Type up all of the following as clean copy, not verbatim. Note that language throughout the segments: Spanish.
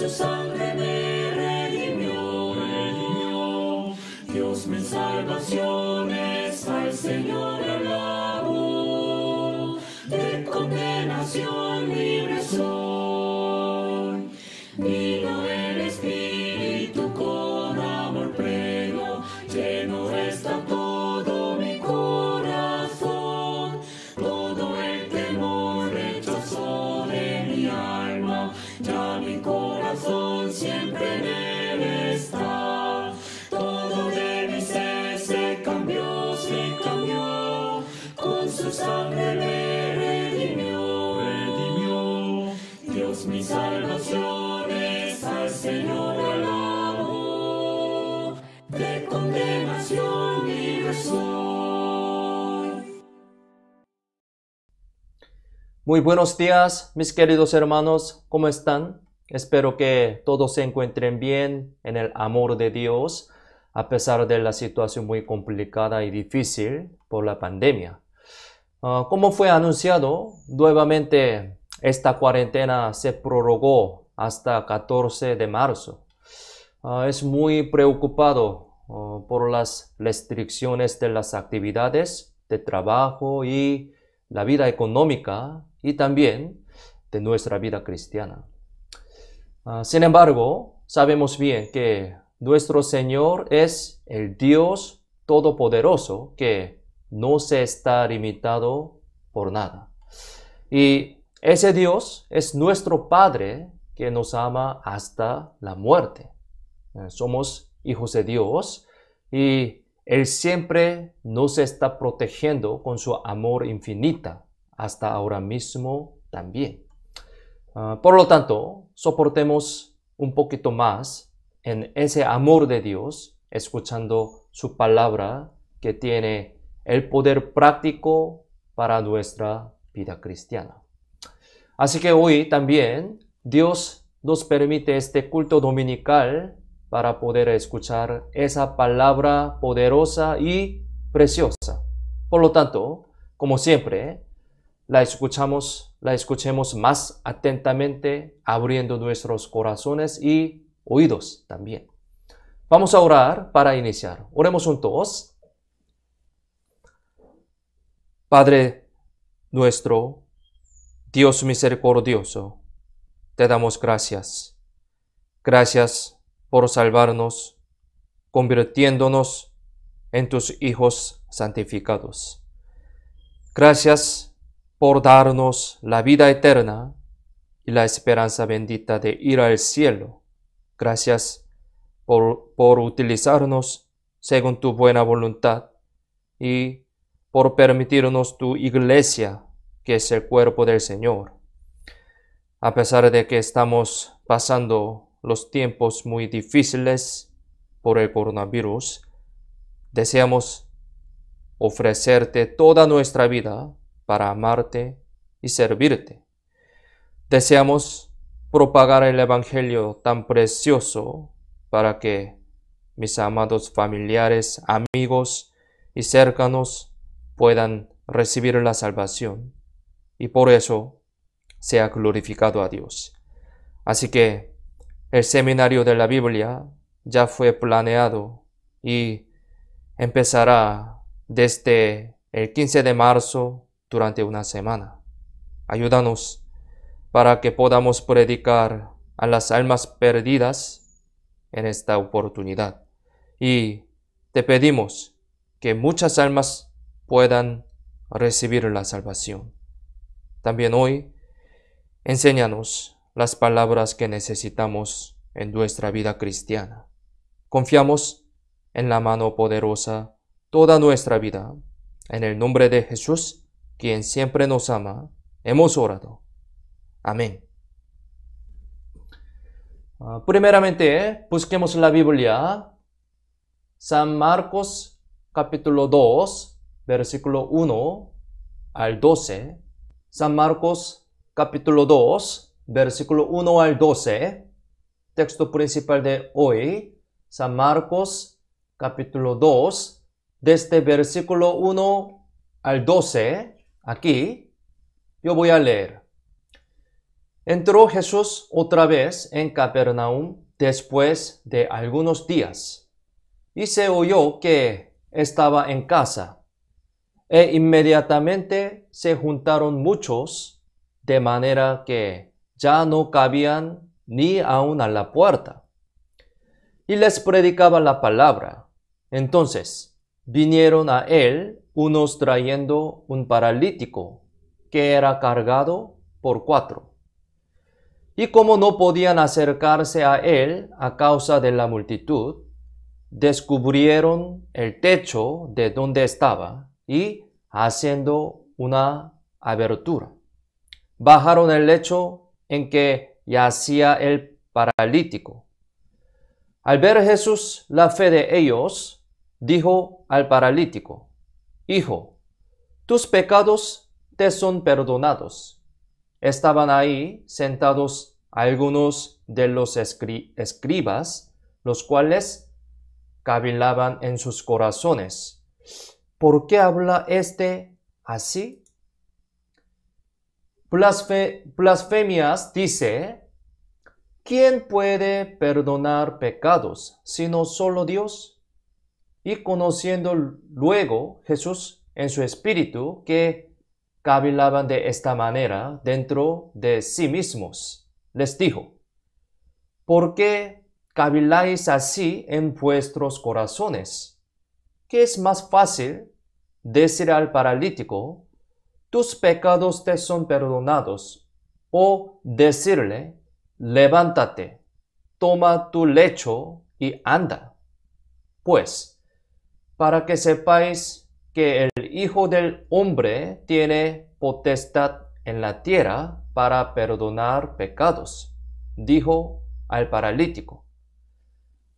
su sangre me redimió. Dios mi salvación es, al Señor alabo. De condenación libre soy. Vino el Espíritu con amor pleno, lleno está todo mi corazón. Todo el temor rechazó de mi alma, ya mi corazón siempre en él está. Todo de mi ser se cambió, con su sangre me redimió. Dios mi salvación es, al Señor alabo. De condenación libre soy. Muy buenos días, mis queridos hermanos, ¿cómo están? Espero que todos se encuentren bien en el amor de Dios, a pesar de la situación muy complicada y difícil por la pandemia. Como fue anunciado, nuevamente esta cuarentena se prorrogó hasta 14 de marzo. Es muy preocupado por las restricciones de las actividades de trabajo y la vida económica y también de nuestra vida cristiana. Sin embargo, sabemos bien que nuestro Señor es el Dios Todopoderoso que no se está limitado por nada. Y ese Dios es nuestro Padre que nos ama hasta la muerte. Somos hijos de Dios y Él siempre nos está protegiendo con su amor infinita, hasta ahora mismo también. Por lo tanto, soportemos un poquito más en ese amor de Dios, escuchando su palabra que tiene el poder práctico para nuestra vida cristiana. Así que hoy también Dios nos permite este culto dominical para poder escuchar esa palabra poderosa y preciosa. Por lo tanto, como siempre, la escuchemos más atentamente, abriendo nuestros corazones y oídos también. Vamos a orar para iniciar. Oremos juntos. Padre nuestro, Dios misericordioso, te damos gracias. Gracias por salvarnos, convirtiéndonos en tus hijos santificados. Gracias por darnos la vida eterna y la esperanza bendita de ir al cielo. Gracias por utilizarnos según tu buena voluntad y por permitirnos tu iglesia, que es el cuerpo del Señor. A pesar de que estamos pasando los tiempos muy difíciles por el coronavirus, deseamos ofrecerte toda nuestra vida para amarte y servirte. Deseamos propagar el Evangelio tan precioso para que mis amados familiares, amigos y cercanos puedan recibir la salvación y por eso sea glorificado a Dios. Así que el seminario de la Biblia ya fue planeado y empezará desde el 15 de marzo durante una semana. Ayúdanos para que podamos predicar a las almas perdidas en esta oportunidad. Y te pedimos que muchas almas puedan recibir la salvación. También hoy, enséñanos las palabras que necesitamos en nuestra vida cristiana. Confiamos en la mano poderosa toda nuestra vida. En el nombre de Jesús, quien siempre nos ama, hemos orado. Amén. Primeramente, busquemos la Biblia. San Marcos capítulo 2, versículo 1 al 12. San Marcos capítulo 2, versículo 1 al 12. Texto principal de hoy. San Marcos capítulo 2, desde versículo 1 al 12. Aquí yo voy a leer. Entró Jesús otra vez en Capernaum después de algunos días, y se oyó que estaba en casa, e inmediatamente se juntaron muchos, de manera que ya no cabían ni aun a la puerta, y les predicaba la palabra. Entonces vinieron a él unos trayendo un paralítico, que era cargado por 4. Y como no podían acercarse a él a causa de la multitud, descubrieron el techo de donde estaba y, haciendo una abertura, bajaron el lecho en que yacía el paralítico. Al ver Jesús la fe de ellos, dijo al paralítico: Hijo, tus pecados te son perdonados. Estaban ahí sentados algunos de los escribas, los cuales cavilaban en sus corazones: ¿por qué habla éste así? Blasfemias dice: ¿quién puede perdonar pecados sino solo Dios? Y conociendo luego Jesús en su espíritu que cavilaban de esta manera dentro de sí mismos, les dijo: ¿por qué caviláis así en vuestros corazones? ¿Qué es más fácil decir al paralítico: tus pecados te son perdonados, o decirle: levántate, toma tu lecho y anda? Pues, para que sepáis que el Hijo del Hombre tiene potestad en la tierra para perdonar pecados, dijo al paralítico: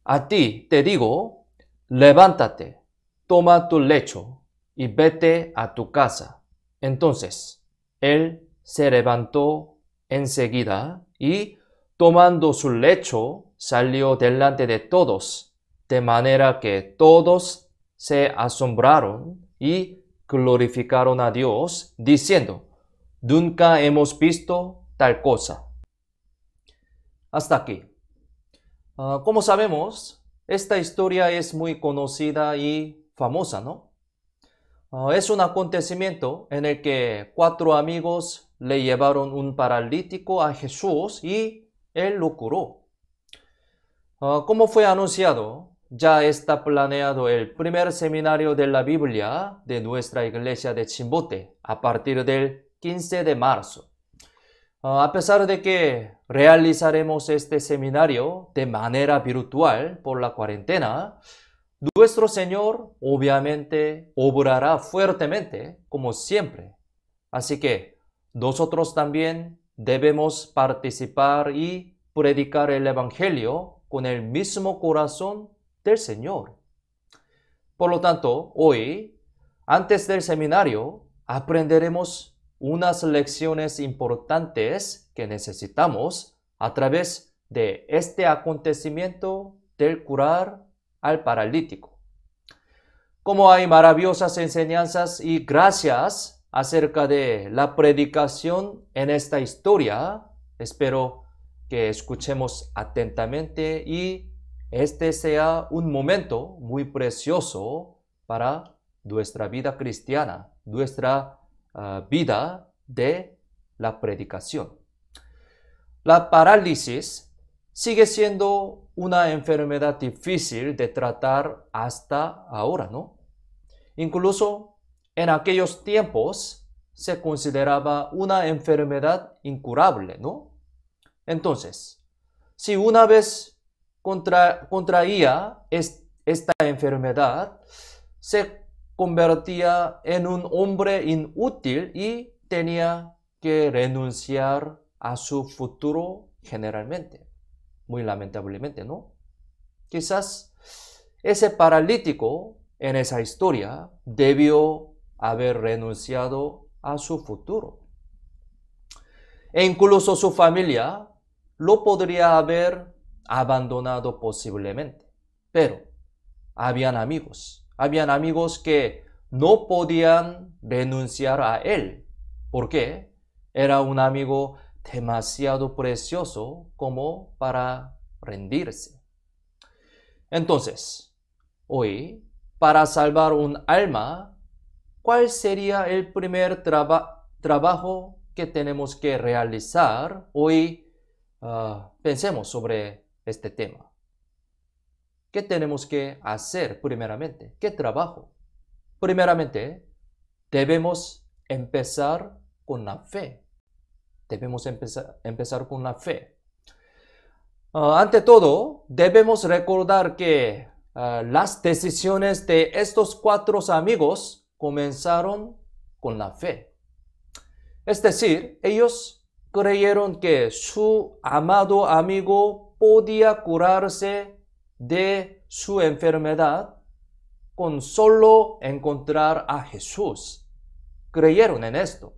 a ti te digo, levántate, toma tu lecho y vete a tu casa. Entonces él se levantó enseguida y, tomando su lecho, salió delante de todos, de manera que todos se asombraron y glorificaron a Dios, diciendo: nunca hemos visto tal cosa. Hasta aquí. Como sabemos, esta historia es muy conocida y famosa, ¿no? Es un acontecimiento en el que 4 amigos le llevaron un paralítico a Jesús y él lo curó. Como fue anunciado, ya está planeado el primer seminario de la Biblia de nuestra iglesia de Chimbote a partir del 15 de marzo. A pesar de que realizaremos este seminario de manera virtual por la cuarentena, nuestro Señor obviamente obrará fuertemente como siempre. Así que nosotros también debemos participar y predicar el Evangelio con el mismo corazón del Señor. Por lo tanto, hoy, antes del seminario, aprenderemos unas lecciones importantes que necesitamos a través de este acontecimiento del curar al paralítico. Como hay maravillosas enseñanzas y gracias acerca de la predicación en esta historia, espero que escuchemos atentamente y este sea un momento muy precioso para nuestra vida cristiana, nuestra vida de la predicación. La parálisis sigue siendo una enfermedad difícil de tratar hasta ahora, ¿no? Incluso en aquellos tiempos se consideraba una enfermedad incurable, ¿no? Entonces, si una vez contraía esta enfermedad, se convertía en un hombre inútil y tenía que renunciar a su futuro generalmente. Muy lamentablemente, ¿no? Quizás ese paralítico en esa historia debió haber renunciado a su futuro. E incluso su familia lo podría haber abandonado posiblemente. Pero habían amigos que no podían renunciar a él, porque era un amigo demasiado precioso como para rendirse. Entonces, hoy, para salvar un alma, ¿cuál sería el primer trabajo que tenemos que realizar? Hoy pensemos sobre este tema. ¿Qué tenemos que hacer primeramente? ¿Qué trabajo? Primeramente, debemos empezar con la fe. Debemos empezar con la fe. Ante todo, debemos recordar que las decisiones de estos 4 amigos comenzaron con la fe. Es decir, ellos creyeron que su amado amigo podía curarse de su enfermedad con solo encontrar a Jesús. Creyeron en esto.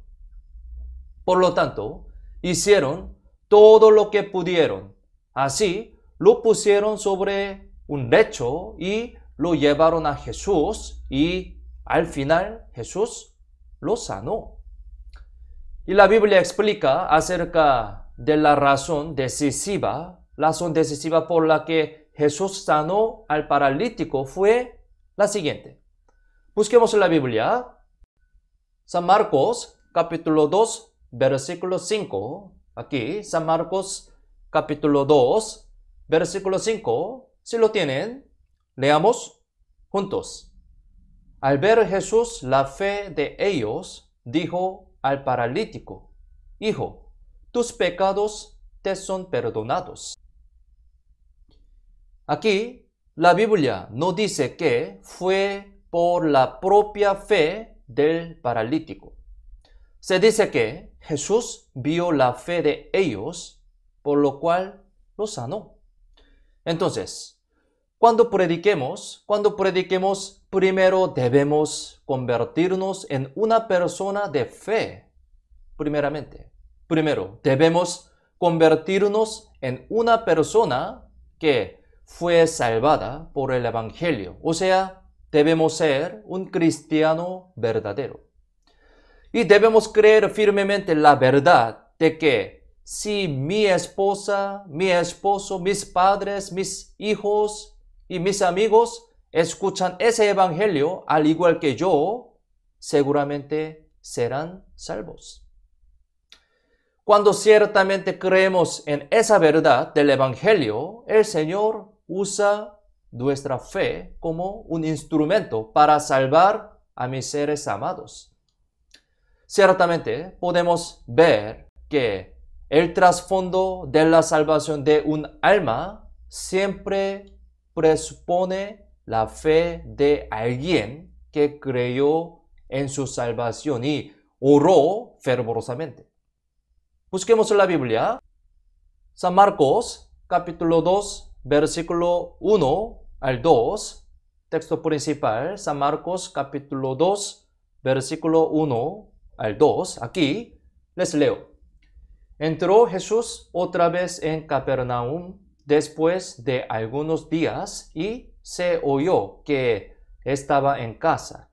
Por lo tanto, hicieron todo lo que pudieron. Así, lo pusieron sobre un lecho y lo llevaron a Jesús y al final Jesús lo sanó. Y la Biblia explica acerca de la razón decisiva por la que Jesús sanó al paralítico fue la siguiente. Busquemos en la Biblia. San Marcos, capítulo 2, versículo 5. Aquí, San Marcos, capítulo 2, versículo 5. Si lo tienen, leamos juntos. Al ver Jesús la fe de ellos, dijo al paralítico: Hijo, tus pecados te son perdonados. Aquí, la Biblia no dice que fue por la propia fe del paralítico. Se dice que Jesús vio la fe de ellos, por lo cual lo sanó. Entonces, cuando prediquemos, primero debemos convertirnos en una persona de fe. Primero, debemos convertirnos en una persona que fue salvada por el Evangelio. O sea, debemos ser un cristiano verdadero. Y debemos creer firmemente la verdad de que si mi esposa, mi esposo, mis padres, mis hijos y mis amigos escuchan ese Evangelio al igual que yo, seguramente serán salvos. Cuando ciertamente creemos en esa verdad del Evangelio, el Señor usa nuestra fe como un instrumento para salvar a mis seres amados. Ciertamente podemos ver que el trasfondo de la salvación de un alma siempre presupone la fe de alguien que creyó en su salvación y oró fervorosamente. Busquemos en la Biblia, San Marcos, capítulo 2, versículo 1 al 2, texto principal, San Marcos, capítulo 2, versículo 1 al 2, aquí les leo. Entró Jesús otra vez en Capernaum después de algunos días y se oyó que estaba en casa.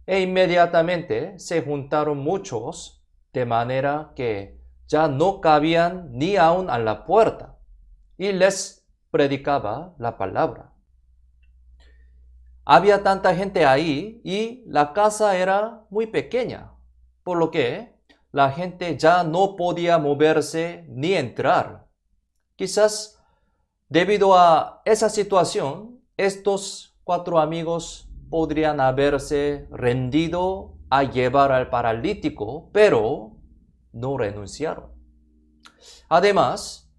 E inmediatamente se juntaron muchos, de manera que ya no cabían ni aun a la puerta, y les predicaba la palabra. Había tanta gente ahí y la casa era muy pequeña, por lo que la gente ya no podía moverse ni entrar. Quizás debido a esa situación, estos 4 amigos podrían haberse rendido a llevar al paralítico, pero no renunciaron. Además,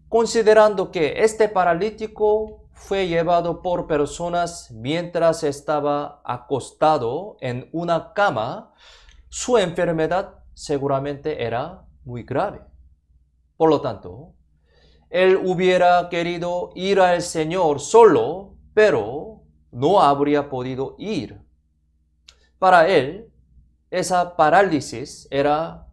considerando que este paralítico fue llevado por personas mientras estaba acostado en una cama, su enfermedad seguramente era muy grave. Por lo tanto, él hubiera querido ir al Señor solo, pero no habría podido ir. Para él, esa parálisis era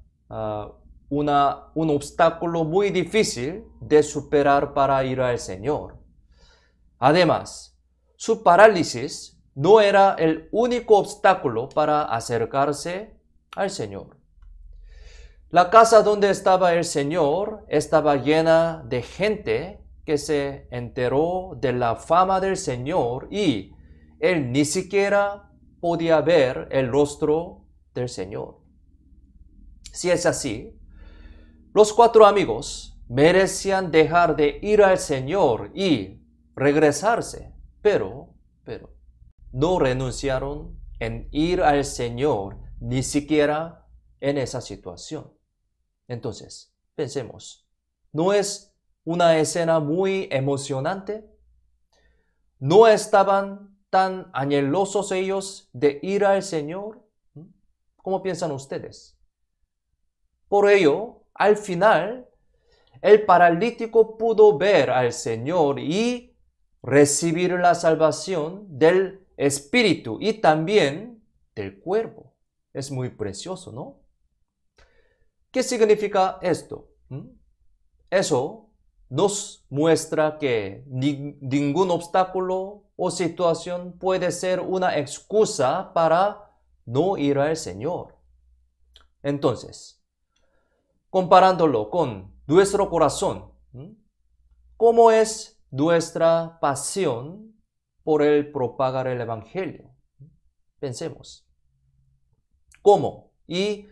un obstáculo muy difícil de superar para ir al Señor. Además, su parálisis no era el único obstáculo para acercarse al Señor. La casa donde estaba el Señor estaba llena de gente que se enteró de la fama del Señor y él ni siquiera podía ver el rostro del Señor. Si es así, los 4 amigos merecían dejar de ir al Señor y regresarse, pero no renunciaron en ir al Señor ni siquiera en esa situación. Entonces, pensemos, ¿no es una escena muy emocionante? ¿No estaban tan anhelosos ellos de ir al Señor? ¿Cómo piensan ustedes? Por ello, al final, el paralítico pudo ver al Señor y recibir la salvación del espíritu y también del cuerpo. Es muy precioso, ¿no? ¿Qué significa esto? Eso nos muestra que ningún obstáculo o situación puede ser una excusa para no ir al Señor. Entonces, comparándolo con nuestro corazón, ¿cómo es nuestra pasión por el propagar el Evangelio? Pensemos. ¿Cómo? ¿Y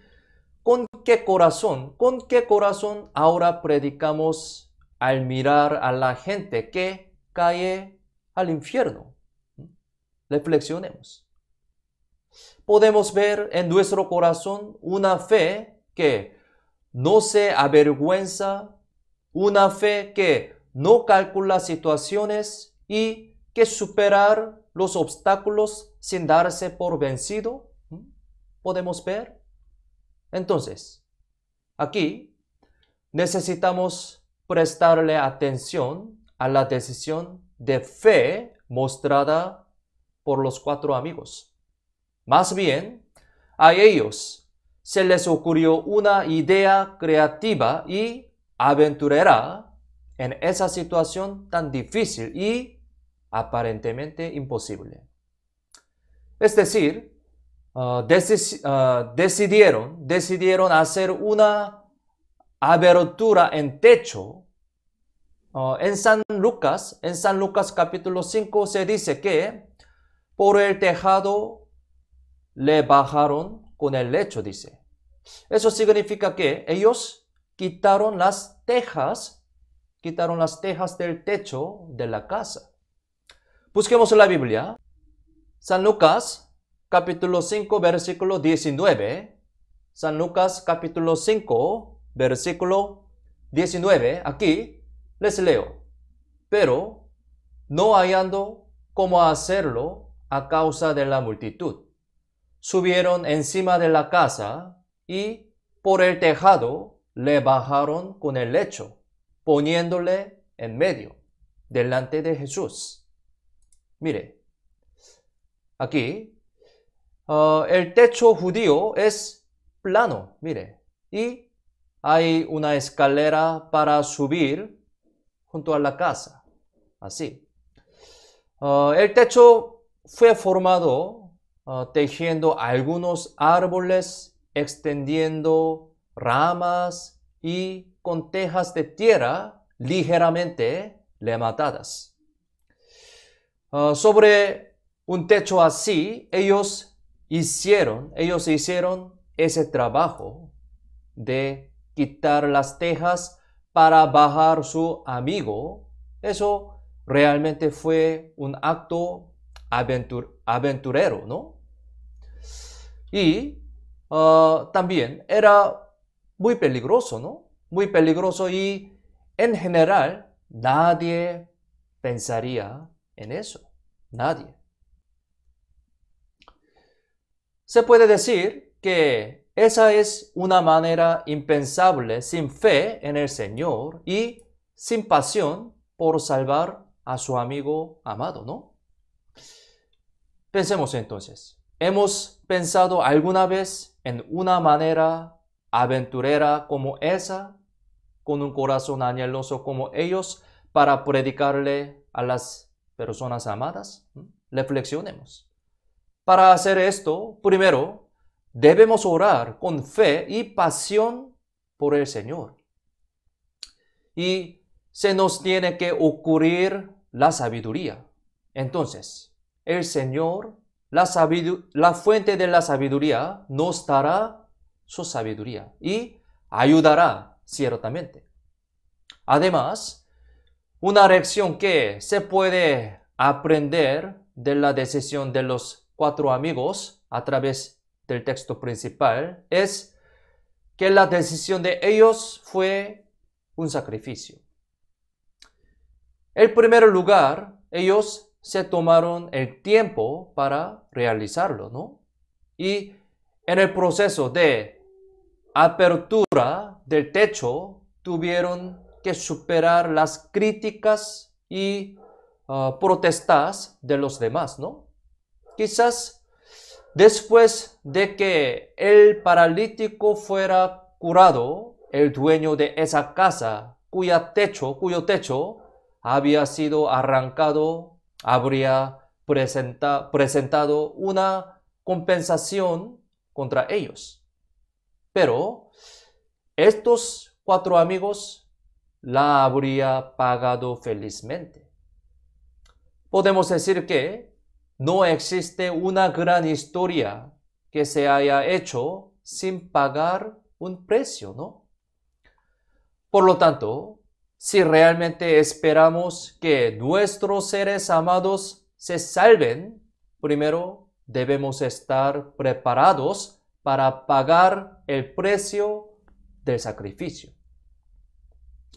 con qué corazón ahora predicamos al mirar a la gente que cae al infierno? Reflexionemos. Podemos ver en nuestro corazón una fe que no se avergüenza, una fe que no calcula situaciones y que superar los obstáculos sin darse por vencido. ¿Podemos ver? Entonces, aquí necesitamos prestarle atención a la decisión de fe mostrada por los 4 amigos. Más bien, a ellos se les ocurrió una idea creativa y aventurera en esa situación tan difícil y aparentemente imposible. Es decir, decidieron hacer una abertura en techo. En San Lucas capítulo 5 se dice que por el tejado le bajaron con el lecho, dice. Eso significa que ellos quitaron las tejas del techo de la casa. Busquemos la Biblia. San Lucas capítulo 5 versículo 19. San Lucas capítulo 5 versículo 19. Aquí les leo. Pero no hallando cómo hacerlo a causa de la multitud, subieron encima de la casa y por el tejado le bajaron con el lecho, poniéndole en medio, delante de Jesús. Mire, aquí el techo judío es plano, mire, y hay una escalera para subir junto a la casa, así. El techo fue formado tejiendo algunos árboles, extendiendo ramas y con tejas de tierra ligeramente levantadas. Sobre un techo así, ellos hicieron ese trabajo de quitar las tejas para bajar su amigo. Eso realmente fue un acto aventurero, ¿no? Y también era muy peligroso, ¿no? Muy peligroso y en general nadie pensaría en eso. Nadie. Se puede decir que esa es una manera impensable sin fe en el Señor y sin pasión por salvar a su amigo amado, ¿no? Pensemos entonces. ¿Hemos pensado alguna vez en una manera aventurera como esa, con un corazón anheloso como ellos, para predicarle a las personas amadas? Reflexionemos. Para hacer esto, primero, debemos orar con fe y pasión por el Señor. Y se nos tiene que ocurrir la sabiduría. Entonces, el Señor, la fuente de la sabiduría, nos dará su sabiduría y ayudará ciertamente. Además, una lección que se puede aprender de la decisión de los 4 amigos a través del texto principal es que la decisión de ellos fue un sacrificio. En primer lugar, ellos se tomaron el tiempo para realizarlo, ¿no? Y en el proceso de apertura del techo tuvieron que superar las críticas y protestas de los demás, ¿no? Quizás después de que el paralítico fuera curado, el dueño de esa casa, cuyo techo había sido arrancado, habría presentado una compensación contra ellos. Pero estos 4 amigos la habría pagado felizmente. Podemos decir que no existe una gran historia que se haya hecho sin pagar un precio, ¿no? Por lo tanto, si realmente esperamos que nuestros seres amados se salven, primero debemos estar preparados para pagar el precio del sacrificio.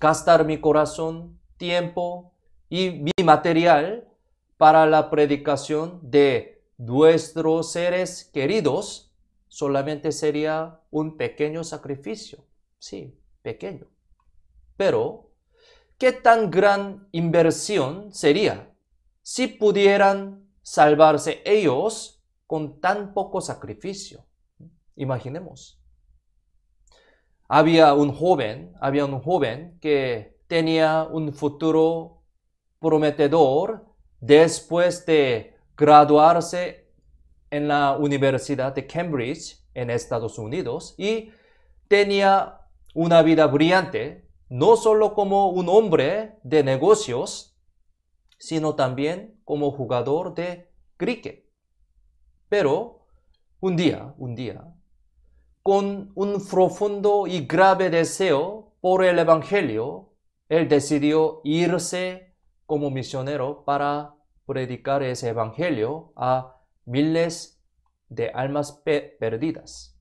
Gastar mi corazón, tiempo y mi material para la predicación de nuestros seres queridos solamente sería un pequeño sacrificio. Sí, pequeño. Pero, ¿qué tan gran inversión sería si pudieran salvarse ellos con tan poco sacrificio? Imaginemos. Había un joven que tenía un futuro prometedor después de graduarse en la Universidad de Cambridge en Estados Unidos y tenía una vida brillante, no solo como un hombre de negocios, sino también como jugador de cricket. Pero un día, con un profundo y grave deseo por el Evangelio, él decidió irse como misionero para predicar ese Evangelio a miles de almas perdidas.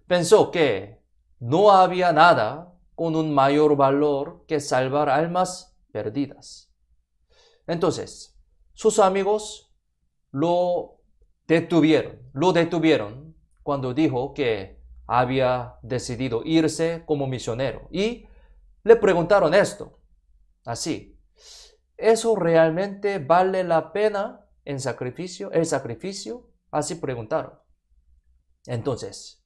Pensó que no había nada con un mayor valor que salvar almas perdidas. Entonces, sus amigos lo detuvieron cuando dijo que había decidido irse como misionero y le preguntaron esto, así: ¿eso realmente vale la pena el sacrificio? Así preguntaron. Entonces,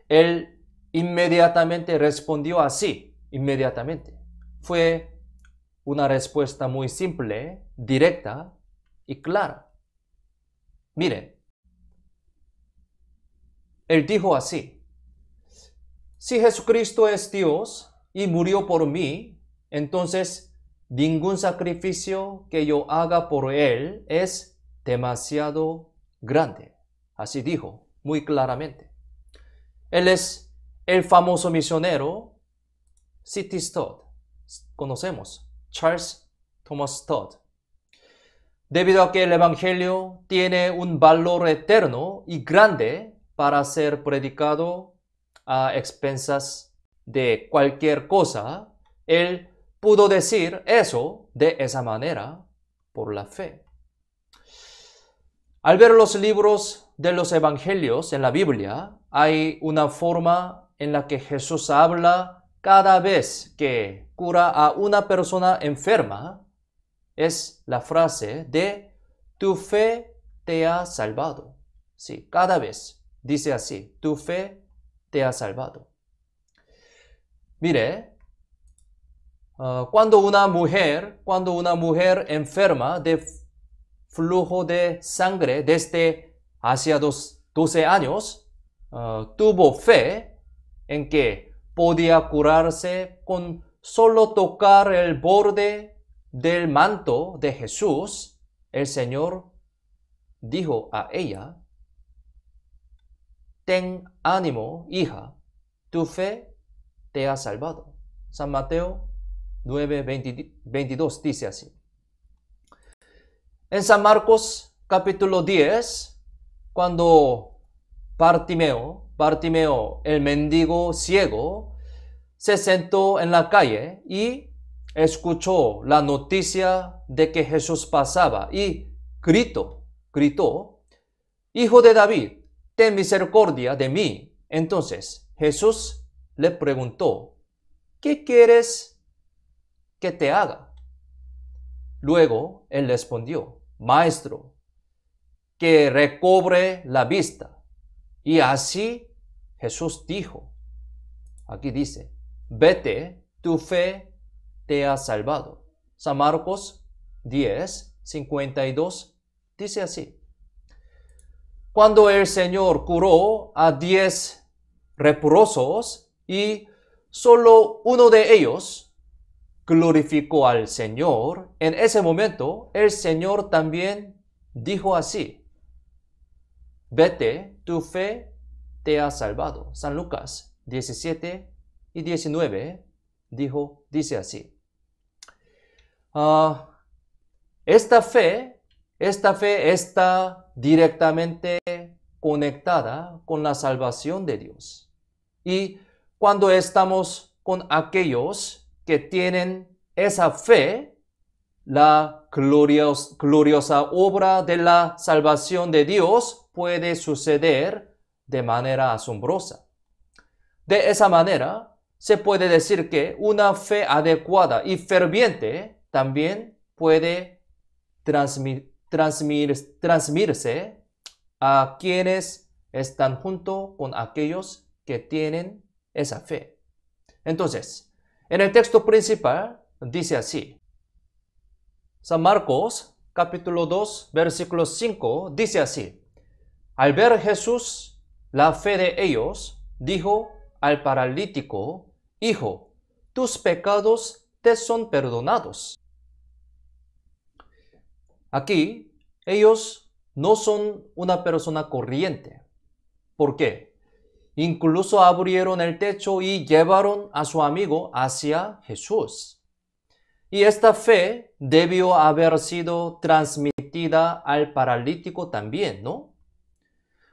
él inmediatamente respondió así, inmediatamente. Fue una respuesta muy simple, directa y clara. Miren, él dijo así: si Jesucristo es Dios y murió por mí, entonces ningún sacrificio que yo haga por Él es demasiado grande. Así dijo muy claramente. Él es el famoso misionero C.T. Studd. Conocemos, Charles Thomas Studd. Debido a que el Evangelio tiene un valor eterno y grande para ser predicado a expensas de cualquier cosa, él pudo decir eso de esa manera por la fe. Al ver los libros de los evangelios en la Biblia, hay una forma en la que Jesús habla cada vez que cura a una persona enferma. Es la frase de tu fe te ha salvado. Sí, cada vez dice así: tu fe te ha salvado. Mire, cuando una mujer enferma de flujo de sangre desde hacia 12 años, tuvo fe en que podía curarse con solo tocar el borde del manto de Jesús, el Señor dijo a ella: ten ánimo, hija, tu fe te ha salvado. San Mateo 9:22 dice así. En San Marcos capítulo 10, cuando Bartimeo, el mendigo ciego, se sentó en la calle y escuchó la noticia de que Jesús pasaba y gritó, Hijo de David, ten misericordia de mí. Entonces Jesús le preguntó: ¿qué quieres que te haga? Luego él respondió: Maestro, que recobre la vista. Y así Jesús dijo, aquí dice, vete, tu fe te ha salvado. San Marcos 10:52 dice así. Cuando el Señor curó a 10 leprosos y solo uno de ellos glorificó al Señor, en ese momento el Señor también dijo así: vete, tu fe te ha salvado. San Lucas 17:19 dice así. Esta fe está directamente conectada con la salvación de Dios. Y cuando estamos con aquellos que tienen esa fe, la gloriosa obra de la salvación de Dios puede suceder de manera asombrosa. De esa manera, se puede decir que una fe adecuada y ferviente también puede transmitirse a quienes están junto con aquellos que tienen esa fe. Entonces, en el texto principal dice así. San Marcos capítulo 2 versículo 5 dice así. Al ver Jesús la fe de ellos, dijo al paralítico: Hijo, tus pecados te son perdonados. Aquí, ellos no son una persona corriente. ¿Por qué? Incluso abrieron el techo y llevaron a su amigo hacia Jesús. Y esta fe debió haber sido transmitida al paralítico también, ¿no?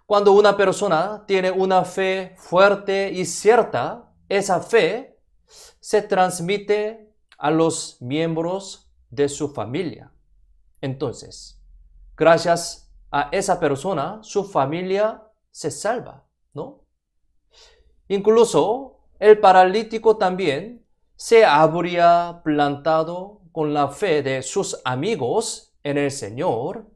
Cuando una persona tiene una fe fuerte y cierta, esa fe se transmite a los miembros de su familia. Entonces, gracias a esa persona, su familia se salva, ¿no? Incluso el paralítico también se habría plantado con la fe de sus amigos en el Señor.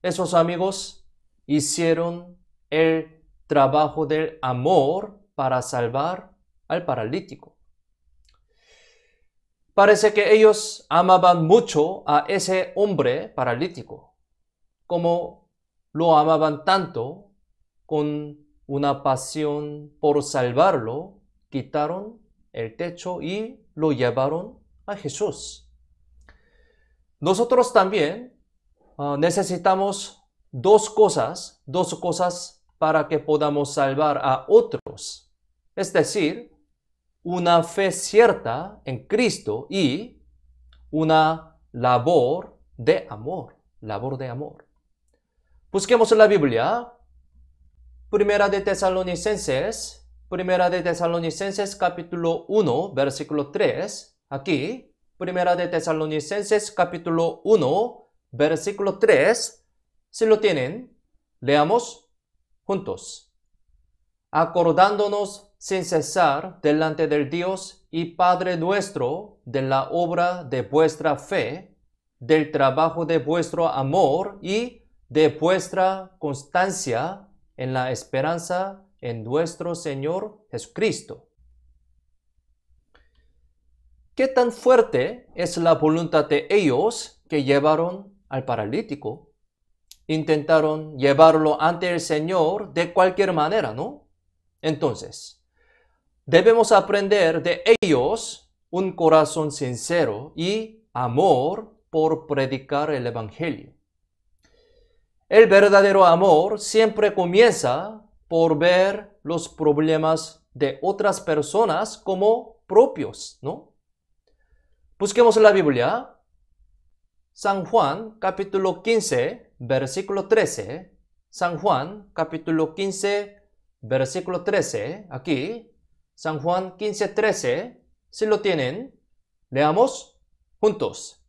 Esos amigos hicieron el trabajo del amor para salvar al paralítico. Parece que ellos amaban mucho a ese hombre paralítico, como lo amaban tanto, con una pasión por salvarlo, quitaron el techo y lo llevaron a Jesús. Nosotros también necesitamos dos cosas para que podamos salvar a otros. Es decir, una fe cierta en Cristo y una labor de amor. Busquemos en la Biblia. Primera de Tesalonicenses capítulo 1, versículo 3. Aquí, Primera de Tesalonicenses capítulo 1, versículo 3. Si lo tienen, leamos juntos. Acordándonos sin cesar delante del Dios y Padre nuestro de la obra de vuestra fe, del trabajo de vuestro amor y de vuestra constancia en la esperanza en nuestro Señor Jesucristo. ¿Qué tan fuerte es la voluntad de ellos que llevaron al paralítico? Intentaron llevarlo ante el Señor de cualquier manera, ¿no? Entonces, debemos aprender de ellos un corazón sincero y amor por predicar el Evangelio. El verdadero amor siempre comienza por ver los problemas de otras personas como propios, ¿no? Busquemos la Biblia. San Juan, capítulo 15, versículo 13. San Juan, capítulo 15, versículo 13. Aquí, San Juan 15, 13. Si lo tienen, leamos juntos.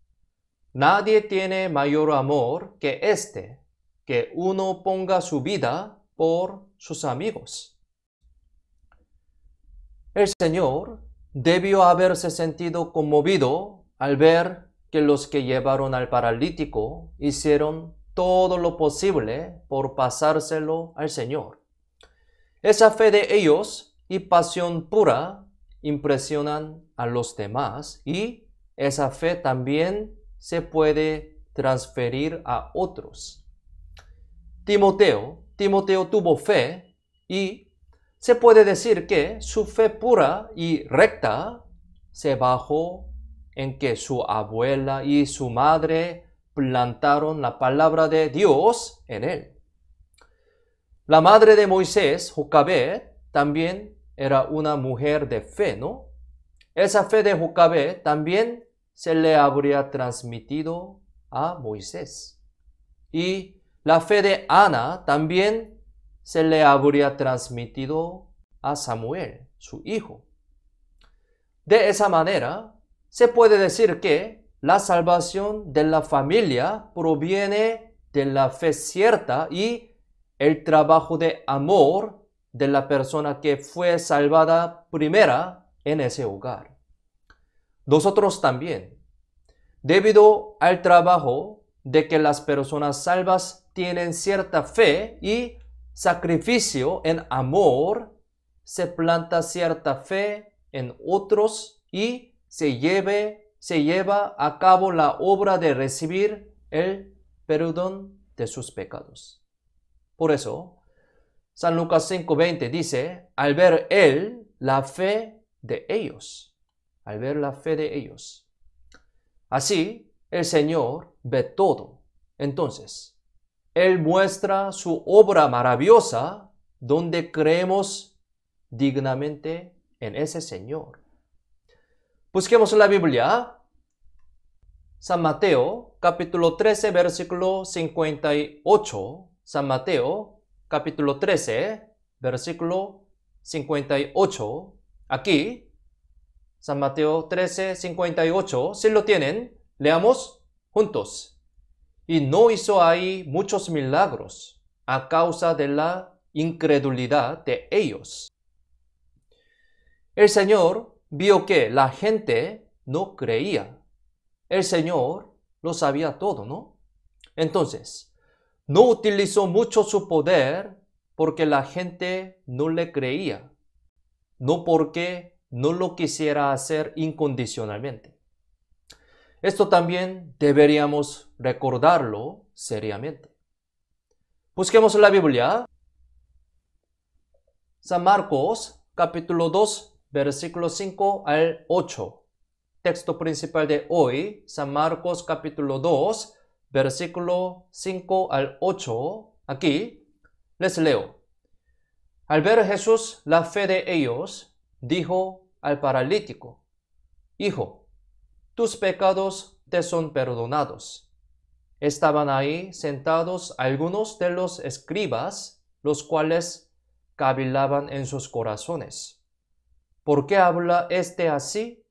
Nadie tiene mayor amor que este, que uno ponga su vida por sus amigos. El Señor debió haberse sentido conmovido al ver que los que llevaron al paralítico hicieron todo lo posible por pasárselo al Señor. Esa fe de ellos y pasión pura impresionan a los demás, y esa fe también se puede transferir a otros. Timoteo tuvo fe, y se puede decir que su fe pura y recta se basó en que su abuela y su madre plantaron la palabra de Dios en él. La madre de Moisés, Jocabed, también era una mujer de fe, ¿no? Esa fe de Jocabed también se le habría transmitido a Moisés. Y la fe de Ana también se le habría transmitido a Samuel, su hijo. De esa manera, se puede decir que la salvación de la familia proviene de la fe cierta y el trabajo de amor de la persona que fue salvada primera en ese hogar. Nosotros también, debido al trabajo de que las personas salvas tienen cierta fe y sacrificio en amor, se planta cierta fe en otros y se lleva a cabo la obra de recibir el perdón de sus pecados. Por eso, San Lucas 5:20 dice, al ver él la fe de ellos, al ver la fe de ellos. Así, el Señor ve todo. Entonces, Él muestra su obra maravillosa donde creemos dignamente en ese Señor. Busquemos la Biblia. San Mateo, capítulo 13, versículo 58. San Mateo, capítulo 13, versículo 58. Aquí, San Mateo 13, 58. Si lo tienen, leamos juntos. Y no hizo ahí muchos milagros a causa de la incredulidad de ellos. El Señor vio que la gente no creía. El Señor lo sabía todo, ¿no? Entonces, no utilizó mucho su poder porque la gente no le creía, no porque no lo quisiera hacer incondicionalmente. Esto también deberíamos recordarlo seriamente. Busquemos la Biblia. San Marcos, capítulo 2, versículos 5 al 8. Texto principal de hoy, San Marcos, capítulo 2, versículo 5 al 8. Aquí les leo. Al ver Jesús la fe de ellos, dijo al paralítico, Hijo, tus pecados te son perdonados. Estaban ahí sentados algunos de los escribas, los cuales cavilaban en sus corazones. ¿Por qué habla este así?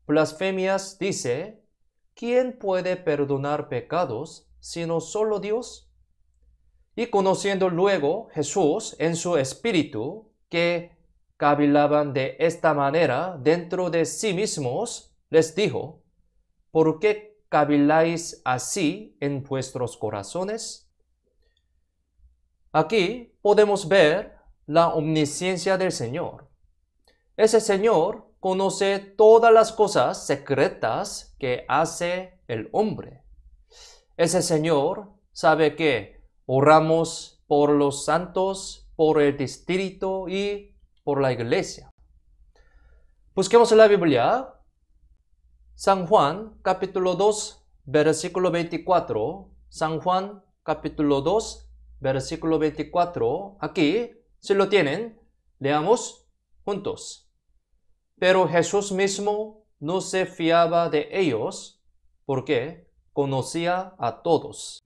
Blasfemias dice, ¿quién puede perdonar pecados sino solo Dios? Y conociendo luego Jesús en su espíritu que cavilaban de esta manera dentro de sí mismos, les dijo, ¿por qué caviláis así en vuestros corazones? Aquí podemos ver la omnisciencia del Señor. Ese Señor conoce todas las cosas secretas que hace el hombre. Ese Señor sabe que oramos por los santos, por el distrito y por la iglesia. Busquemos la Biblia. San Juan, capítulo 2, versículo 24. San Juan, capítulo 2, versículo 24. Aquí, si lo tienen, leamos juntos. Pero Jesús mismo no se fiaba de ellos porque conocía a todos.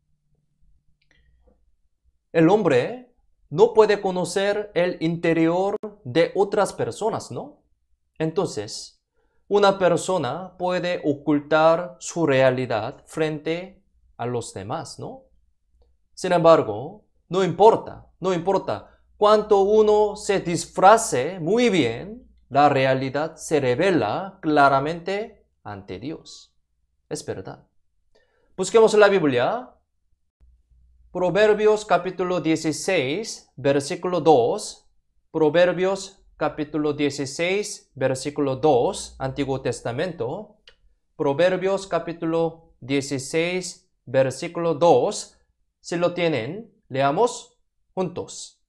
El hombre no puede conocer el interior de otras personas, ¿no? Entonces, una persona puede ocultar su realidad frente a los demás, ¿no? Sin embargo, no importa cuánto uno se disfrace muy bien, la realidad se revela claramente ante Dios. Es verdad. Busquemos la Biblia. Proverbios capítulo 16, versículo 2. Proverbios capítulo 16, versículo 2, Antiguo Testamento. Proverbios capítulo 16, versículo 2. Si lo tienen, leamos juntos.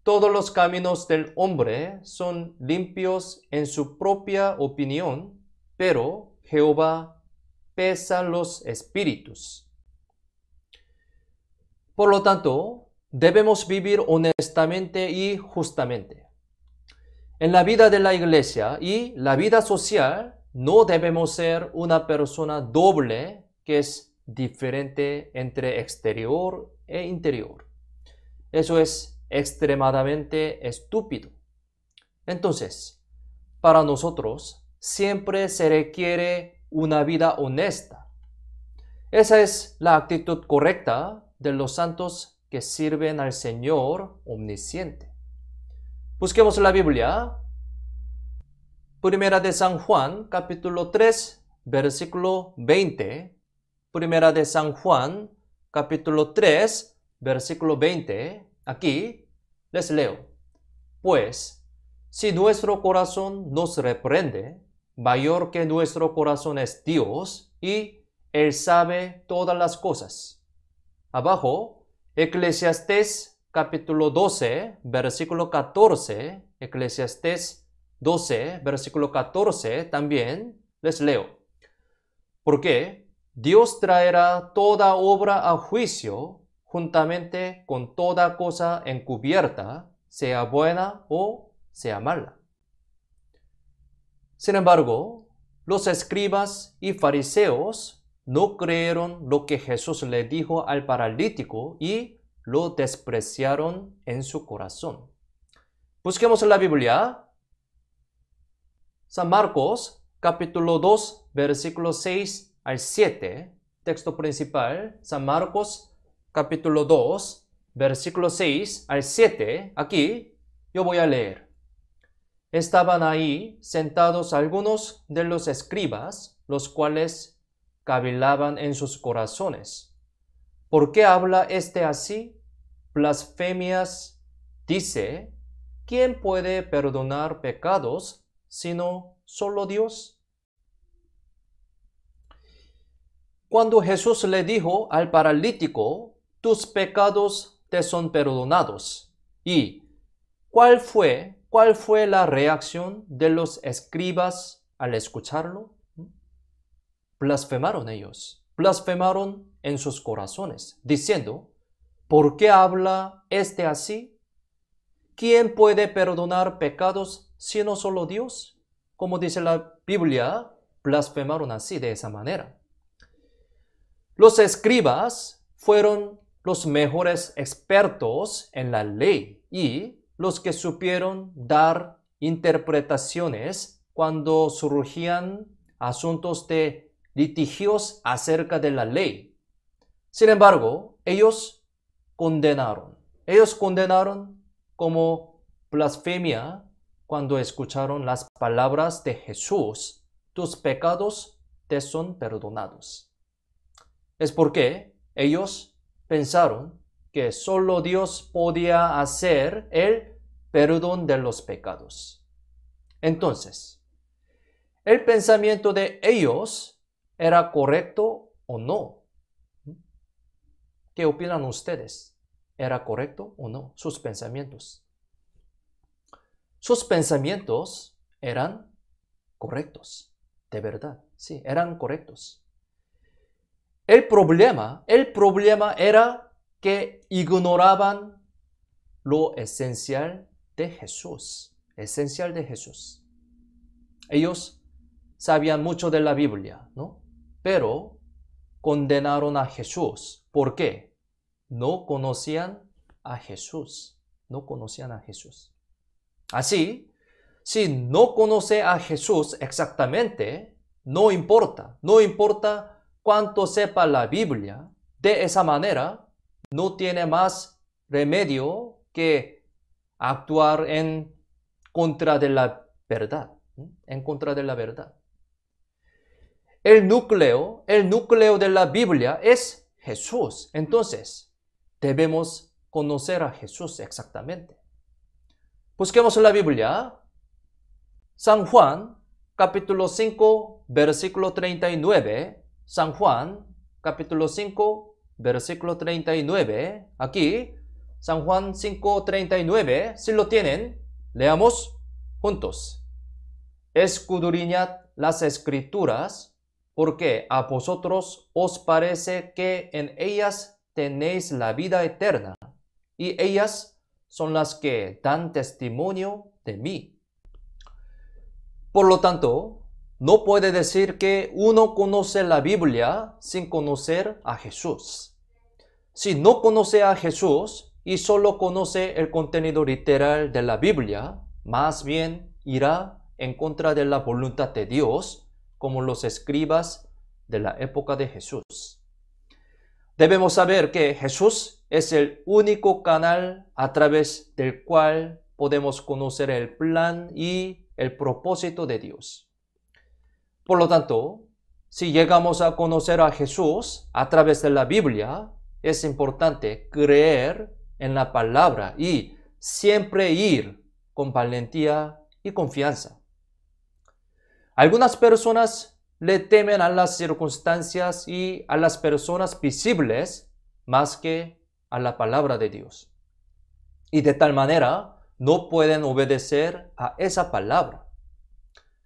Todos los caminos del hombre son limpios en su propia opinión, pero Jehová pesa los espíritus. Por lo tanto, debemos vivir honestamente y justamente. En la vida de la iglesia y la vida social, no debemos ser una persona doble que es diferente entre exterior e interior. Eso es extremadamente estúpido. Entonces, para nosotros, siempre se requiere una vida honesta. Esa es la actitud correcta de los santos que sirven al Señor omnisciente. Busquemos la Biblia. Primera de San Juan, capítulo 3, versículo 20. Primera de San Juan, capítulo 3, versículo 20. Aquí les leo. Pues, si nuestro corazón nos reprende, mayor que nuestro corazón es Dios, y Él sabe todas las cosas. Abajo, Eclesiastés capítulo 12, versículo 14. Eclesiastés 12, versículo 14, también les leo. Porque Dios traerá toda obra a juicio, juntamente con toda cosa encubierta, sea buena o sea mala. Sin embargo, los escribas y fariseos no creyeron lo que Jesús le dijo al paralítico y lo despreciaron en su corazón. Busquemos la Biblia. San Marcos, capítulo 2, versículos 6 al 7. Texto principal, San Marcos, capítulo 2, versículos 6 al 7. Aquí yo voy a leer. Estaban ahí sentados algunos de los escribas, los cuales cavilaban en sus corazones. ¿Por qué habla este así? Blasfemias dice, ¿quién puede perdonar pecados sino solo Dios? Cuando Jesús le dijo al paralítico, tus pecados te son perdonados. ¿Y cuál fue la reacción de los escribas al escucharlo? Blasfemaron ellos, blasfemaron en sus corazones, diciendo, ¿por qué habla este así? ¿Quién puede perdonar pecados sino solo Dios? Como dice la Biblia, blasfemaron así, de esa manera. Los escribas fueron los mejores expertos en la ley y los que supieron dar interpretaciones cuando surgían asuntos de litigios acerca de la ley. Sin embargo, ellos condenaron como blasfemia cuando escucharon las palabras de Jesús, tus pecados te son perdonados. Es porque ellos pensaron que solo Dios podía hacer el perdón de los pecados. Entonces, ¿el pensamiento de ellos era correcto o no? ¿Qué opinan ustedes? ¿Era correcto o no sus pensamientos? Sus pensamientos eran correctos, de verdad, sí, eran correctos. El problema era que ignoraban lo esencial de Jesús, esencial de Jesús. Ellos sabían mucho de la Biblia, ¿no? Pero condenaron a Jesús. ¿Por qué? No conocían a Jesús. No conocían a Jesús. Así, si no conoce a Jesús exactamente, no importa cuánto sepa la Biblia, de esa manera no tiene más remedio que actuar en contra de la verdad, en contra de la verdad. El núcleo de la Biblia es Jesús. Entonces, debemos conocer a Jesús exactamente. Busquemos la Biblia. San Juan, capítulo 5, versículo 39. San Juan, capítulo 5, versículo 39. Aquí, San Juan 5, 39. Si lo tienen, leamos juntos. Escudriñad las Escrituras, porque a vosotros os parece que en ellas tenéis la vida eterna, y ellas son las que dan testimonio de mí. Por lo tanto, no puede decir que uno conoce la Biblia sin conocer a Jesús. Si no conoce a Jesús y solo conoce el contenido literal de la Biblia, más bien irá en contra de la voluntad de Dios, como los escribas de la época de Jesús. Debemos saber que Jesús es el único canal a través del cual podemos conocer el plan y el propósito de Dios. Por lo tanto, si llegamos a conocer a Jesús a través de la Biblia, es importante creer en la palabra y siempre ir con valentía y confianza. Algunas personas le temen a las circunstancias y a las personas visibles más que a la palabra de Dios. Y de tal manera no pueden obedecer a esa palabra.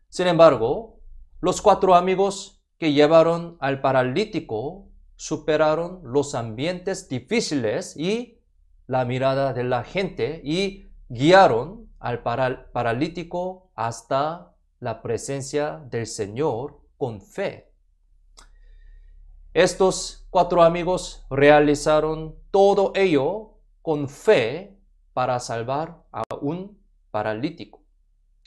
Sin embargo, los 4 amigos que llevaron al paralítico superaron los ambientes difíciles y la mirada de la gente y guiaron al paralítico hasta la presencia del Señor con fe. Estos 4 amigos realizaron todo ello con fe para salvar a un paralítico.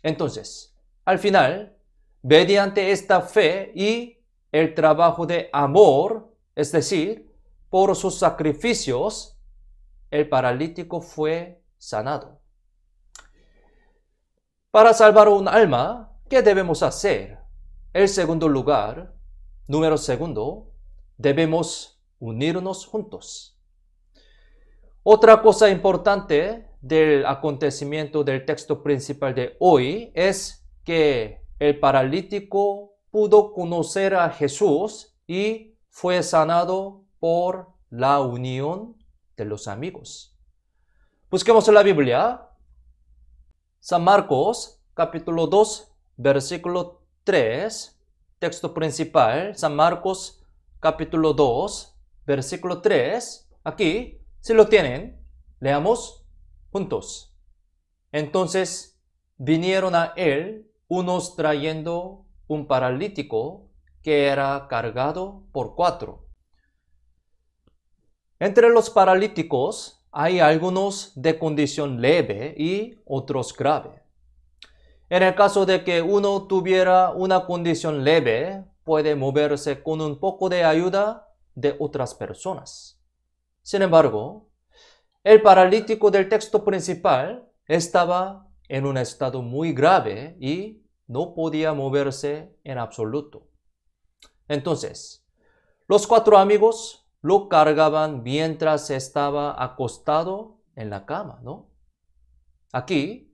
Entonces, al final, mediante esta fe y el trabajo de amor, es decir, por sus sacrificios, el paralítico fue sanado. Para salvar un alma, ¿qué debemos hacer? El segundo lugar, número segundo, debemos unirnos juntos. Otra cosa importante del acontecimiento del texto principal de hoy es que el paralítico pudo conocer a Jesús y fue sanado por la unión de los amigos. Busquemos en la Biblia. San Marcos, capítulo 2, versículo 3, texto principal. San Marcos, capítulo 2, versículo 3. Aquí, si lo tienen, leamos juntos. Entonces vinieron a él unos trayendo un paralítico que era cargado por 4. Entre los paralíticos hay algunos de condición leve y otros grave. En el caso de que uno tuviera una condición leve, puede moverse con un poco de ayuda de otras personas. Sin embargo, el paralítico del texto principal estaba en un estado muy grave y no podía moverse en absoluto. Entonces, los 4 amigos lo cargaban mientras estaba acostado en la cama, ¿no? Aquí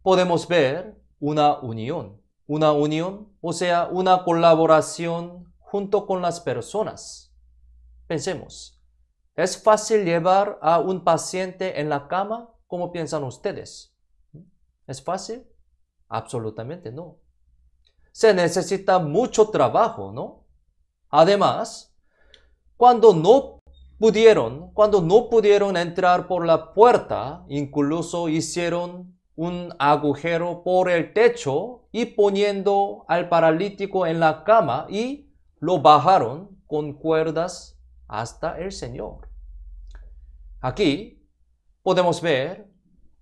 podemos ver una unión, o sea, una colaboración junto con las personas. Pensemos, ¿es fácil llevar a un paciente en la cama? ¿Cómo piensan ustedes? ¿Es fácil? Absolutamente no. se necesita mucho trabajo, ¿no? Además, cuando no pudieron entrar por la puerta, incluso hicieron un agujero por el techo y poniendo al paralítico en la cama y lo bajaron con cuerdas hasta el Señor. Aquí podemos ver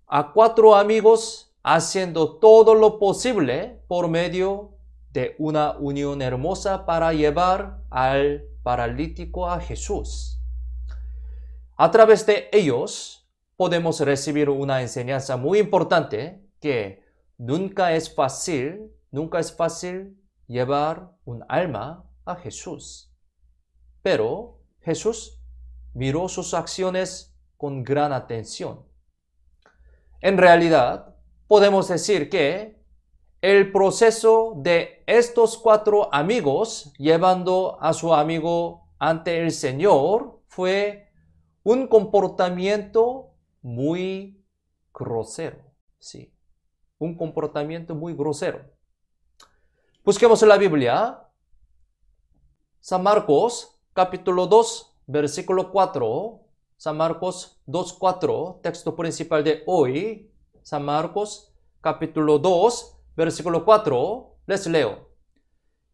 a 4 amigos haciendo todo lo posible por medio de una unión hermosa para llevar al paralítico a Jesús. A través de ellos podemos recibir una enseñanza muy importante que nunca es fácil llevar un alma a Jesús. Pero Jesús miró sus acciones con gran atención. En realidad, podemos decir que el proceso de estos 4 amigos llevando a su amigo ante el Señor fue un comportamiento muy grosero. Sí, un comportamiento muy grosero. Busquemos en la Biblia, San Marcos, capítulo 2, versículo 4. San Marcos 2:4, texto principal de hoy. San Marcos, capítulo 2, versículo 4, les leo.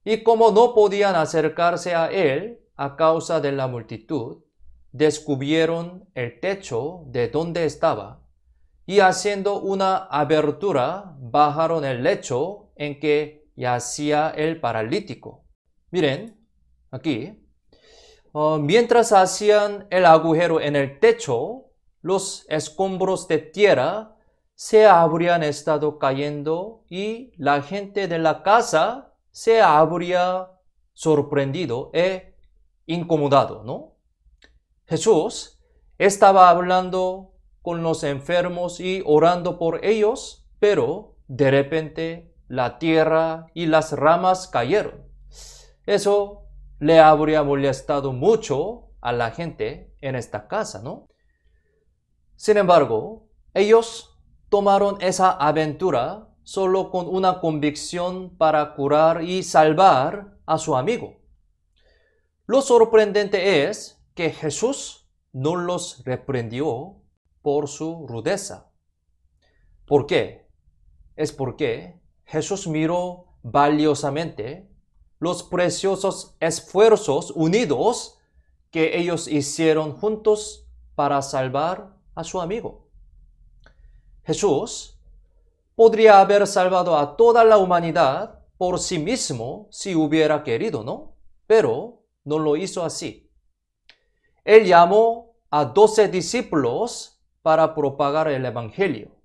Y como no podían acercarse a él a causa de la multitud, descubrieron el techo de donde estaba, y haciendo una abertura, bajaron el lecho en que yacía el paralítico. Miren, aquí. Mientras hacían el agujero en el techo, los escombros de tierra se habrían estado cayendo y la gente de la casa se habría sorprendido e incomodado, ¿no? Jesús estaba hablando con los enfermos y orando por ellos, pero de repente la tierra y las ramas cayeron. Eso le habría molestado mucho a la gente en esta casa, ¿no? Sin embargo, ellos tomaron esa aventura solo con una convicción para curar y salvar a su amigo. Lo sorprendente es que Jesús no los reprendió por su rudeza. ¿Por qué? Es porque Jesús miró valiosamente los preciosos esfuerzos unidos que ellos hicieron juntos para salvar a su amigo. Jesús podría haber salvado a toda la humanidad por sí mismo si hubiera querido, ¿no? Pero no lo hizo así. Él llamó a 12 discípulos para propagar el Evangelio.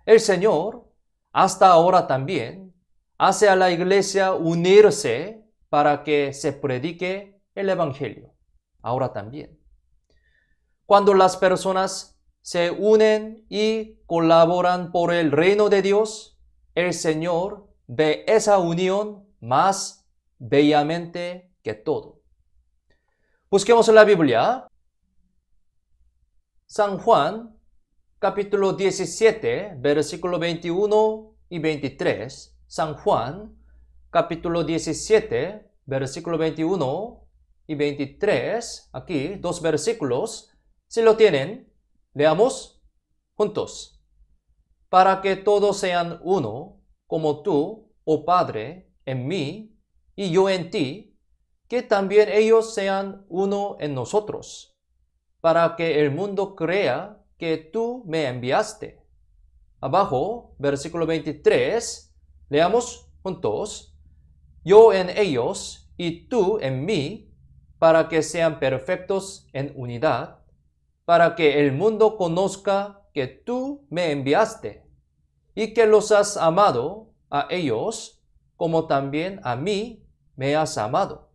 El Señor, hasta ahora también, hace a la iglesia unirse para que se predique el Evangelio. Ahora también. Cuando las personas se unen y colaboran por el reino de Dios, el Señor ve esa unión más bellamente que todo. Busquemos en la Biblia. San Juan, capítulo 17, versículo 21 y 23. San Juan, capítulo 17, versículo 21 y 23. Aquí, 2 versículos. Si lo tienen, leamos juntos. Para que todos sean uno, como tú, oh Padre, en mí, y yo en ti, que también ellos sean uno en nosotros, para que el mundo crea que tú me enviaste. Abajo, versículo 23, leamos juntos. Yo en ellos y tú en mí, para que sean perfectos en unidad, para que el mundo conozca que tú me enviaste y que los has amado a ellos como también a mí me has amado.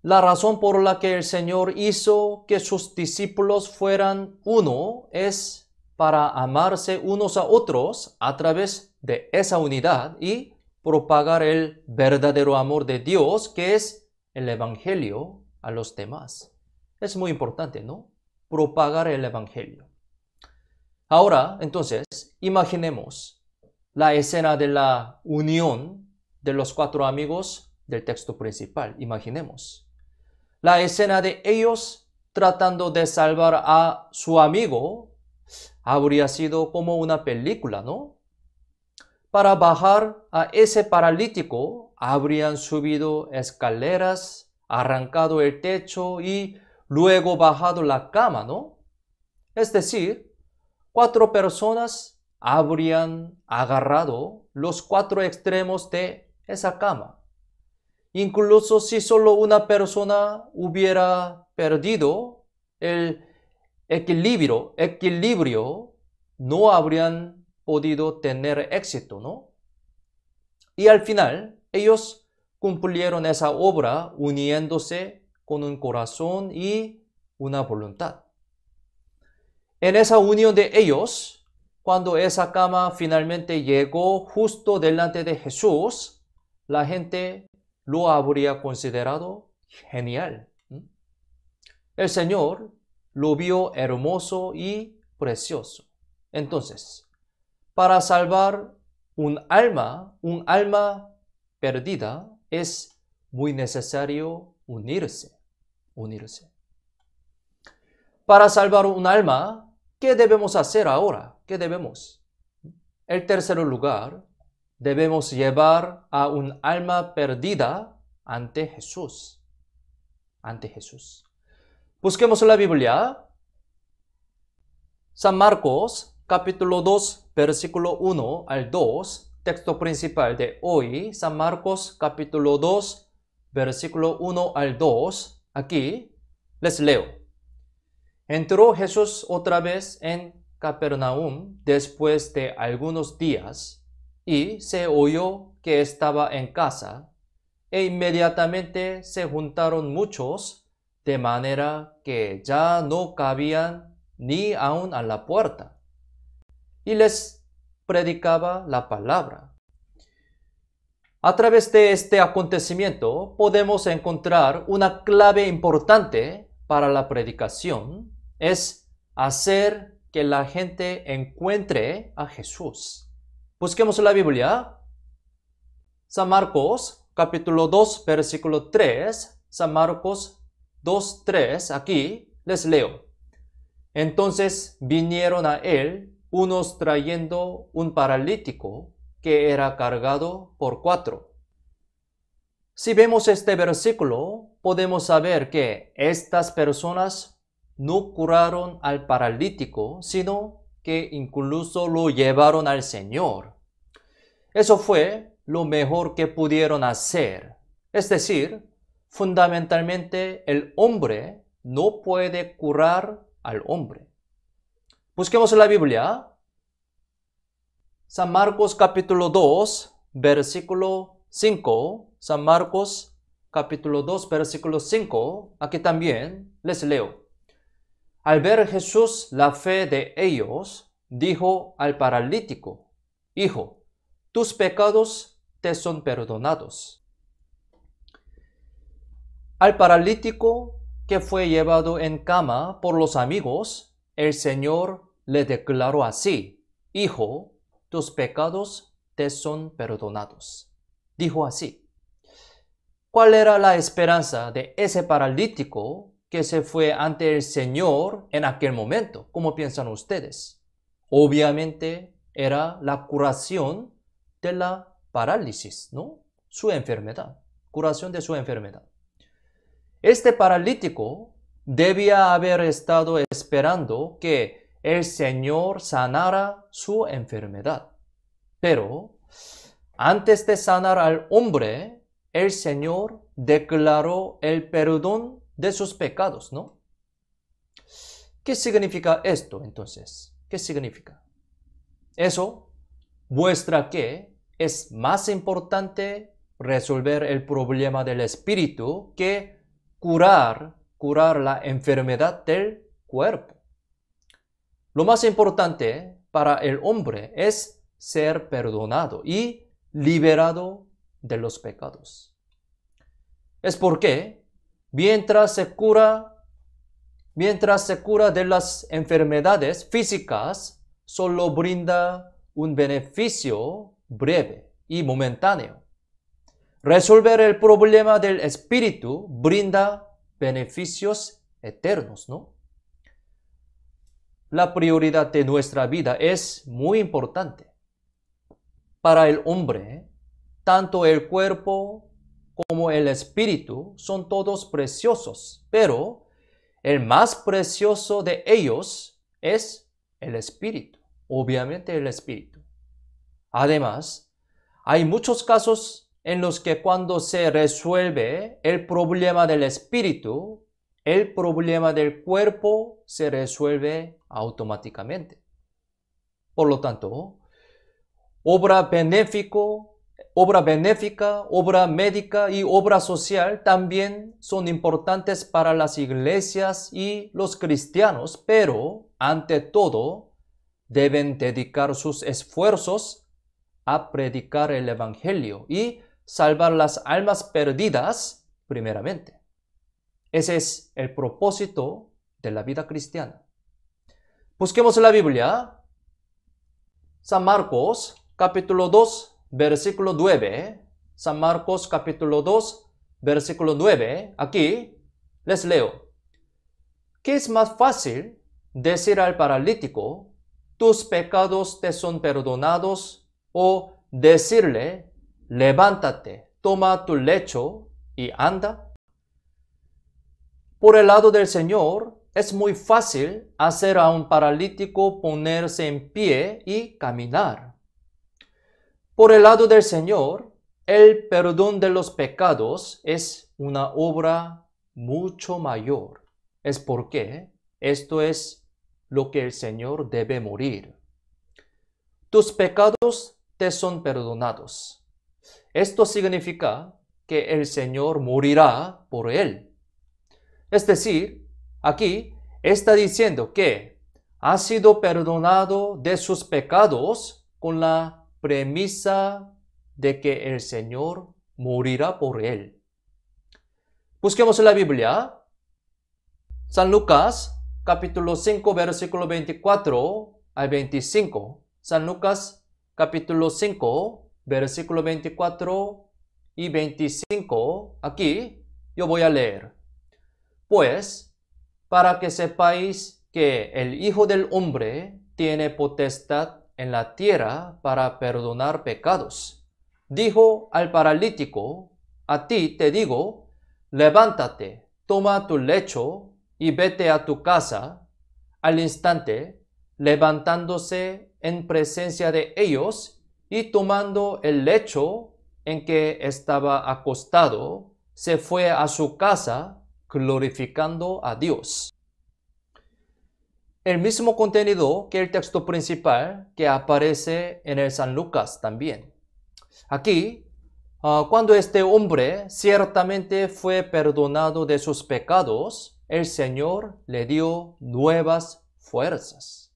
La razón por la que el Señor hizo que sus discípulos fueran uno es para amarse unos a otros a través de esa unidad y propagar el verdadero amor de Dios, que es el Evangelio, a los demás. Es muy importante, ¿no? Propagar el Evangelio. Ahora, entonces, imaginemos la escena de la unión de los 4 amigos del texto principal. Imaginemos la escena de ellos tratando de salvar a su amigo. Habría sido como una película, ¿no? Para bajar a ese paralítico, habrían subido escaleras, arrancado el techo y luego bajado la cama, ¿no? Es decir, 4 personas habrían agarrado los 4 extremos de esa cama. Incluso si solo una persona hubiera perdido el equilibrio, no habrían podido tener éxito, ¿no? Y al final, ellos cumplieron esa obra uniéndose con un corazón y una voluntad. En esa unión de ellos, cuando esa cama finalmente llegó justo delante de Jesús, la gente lo habría considerado genial. El Señor lo vio hermoso y precioso. Entonces, para salvar un alma perdida, es muy necesario unirse. Para salvar un alma, ¿qué debemos hacer ahora? ¿Qué debemos? En tercer lugar, debemos llevar a un alma perdida ante Jesús. Busquemos la Biblia. San Marcos, capítulo 2, versículo 1 al 2, texto principal de hoy. San Marcos, capítulo 2, versículo 1 al 2. Aquí les leo. Entró Jesús otra vez en Capernaum después de algunos días y se oyó que estaba en casa, e inmediatamente se juntaron muchos, de manera que ya no cabían ni aun a la puerta, y les predicaba la palabra. A través de este acontecimiento podemos encontrar una clave importante para la predicación, es hacer que la gente encuentre a Jesús. Busquemos la Biblia. San Marcos, capítulo 2, versículo 3. San Marcos 2, 3. Aquí les leo. Entonces vinieron a él unos trayendo un paralítico que era cargado por 4. Si vemos este versículo, podemos saber que estas personas no curaron al paralítico, sino que incluso lo llevaron al Señor. Eso fue lo mejor que pudieron hacer. Es decir, fundamentalmente el hombre no puede curar al hombre. Busquemos la Biblia. San Marcos capítulo 2, versículo 5. San Marcos capítulo 2, versículo 5. Aquí también les leo. Al ver Jesús la fe de ellos, dijo al paralítico, Hijo, tus pecados te son perdonados. Al paralítico que fue llevado en cama por los amigos, el Señor le declaró así, Hijo, tus pecados te son perdonados. Dijo así. ¿Cuál era la esperanza de ese paralítico que se fue ante el Señor en aquel momento? ¿Cómo piensan ustedes? Obviamente era la curación de la parálisis, ¿no? Su enfermedad, curación de su enfermedad. Este paralítico debía haber estado esperando que el Señor sanara su enfermedad. Pero antes de sanar al hombre, el Señor declaró el perdón de sus pecados, ¿no? ¿Qué significa esto entonces? ¿Qué significa? Eso muestra que es más importante resolver el problema del espíritu que curar la enfermedad del cuerpo. Lo más importante para el hombre es ser perdonado y liberado de los pecados. Es porque mientras se cura de las enfermedades físicas, solo brinda un beneficio breve y momentáneo. resolver el problema del espíritu brinda beneficios eternos, ¿no? La prioridad de nuestra vida es muy importante. Para el hombre, tanto el cuerpo como el espíritu son todos preciosos, pero el más precioso de ellos es el espíritu, obviamente el espíritu. Además, hay muchos casos en los que cuando se resuelve el problema del espíritu, el problema del cuerpo se resuelve automáticamente. Por lo tanto, obra benéfica, obra médica y obra social también son importantes para las iglesias y los cristianos, pero ante todo deben dedicar sus esfuerzos a predicar el Evangelio y salvar las almas perdidas primeramente. Ese es el propósito de la vida cristiana. Busquemos la Biblia. San Marcos, capítulo 2, versículo 9. San Marcos, capítulo 2, versículo 9. Aquí les leo. ¿Qué es más fácil decir al paralítico, tus pecados te son perdonados, o decirle, levántate, toma tu lecho y anda? Por el lado del Señor, es muy fácil hacer a un paralítico ponerse en pie y caminar. Por el lado del Señor, el perdón de los pecados es una obra mucho mayor. Es porque esto es lo que el Señor debe morir. Tus pecados te son perdonados. Esto significa que el Señor morirá por él. Es decir, aquí está diciendo que ha sido perdonado de sus pecados con la premisa de que el Señor morirá por él. Busquemos la Biblia. San Lucas, capítulo 5, versículo 24 al 25. San Lucas, capítulo 5, versículo 24 y 25. Aquí yo voy a leer. Pues, para que sepáis que el Hijo del Hombre tiene potestad en la tierra para perdonar pecados, dijo al paralítico, a ti te digo, levántate, toma tu lecho y vete a tu casa. Al instante, levantándose en presencia de ellos y tomando el lecho en que estaba acostado, se fue a su casa glorificando a Dios. El mismo contenido que el texto principal que aparece en el San Lucas también. Aquí, cuando este hombre ciertamente fue perdonado de sus pecados, el Señor le dio nuevas fuerzas.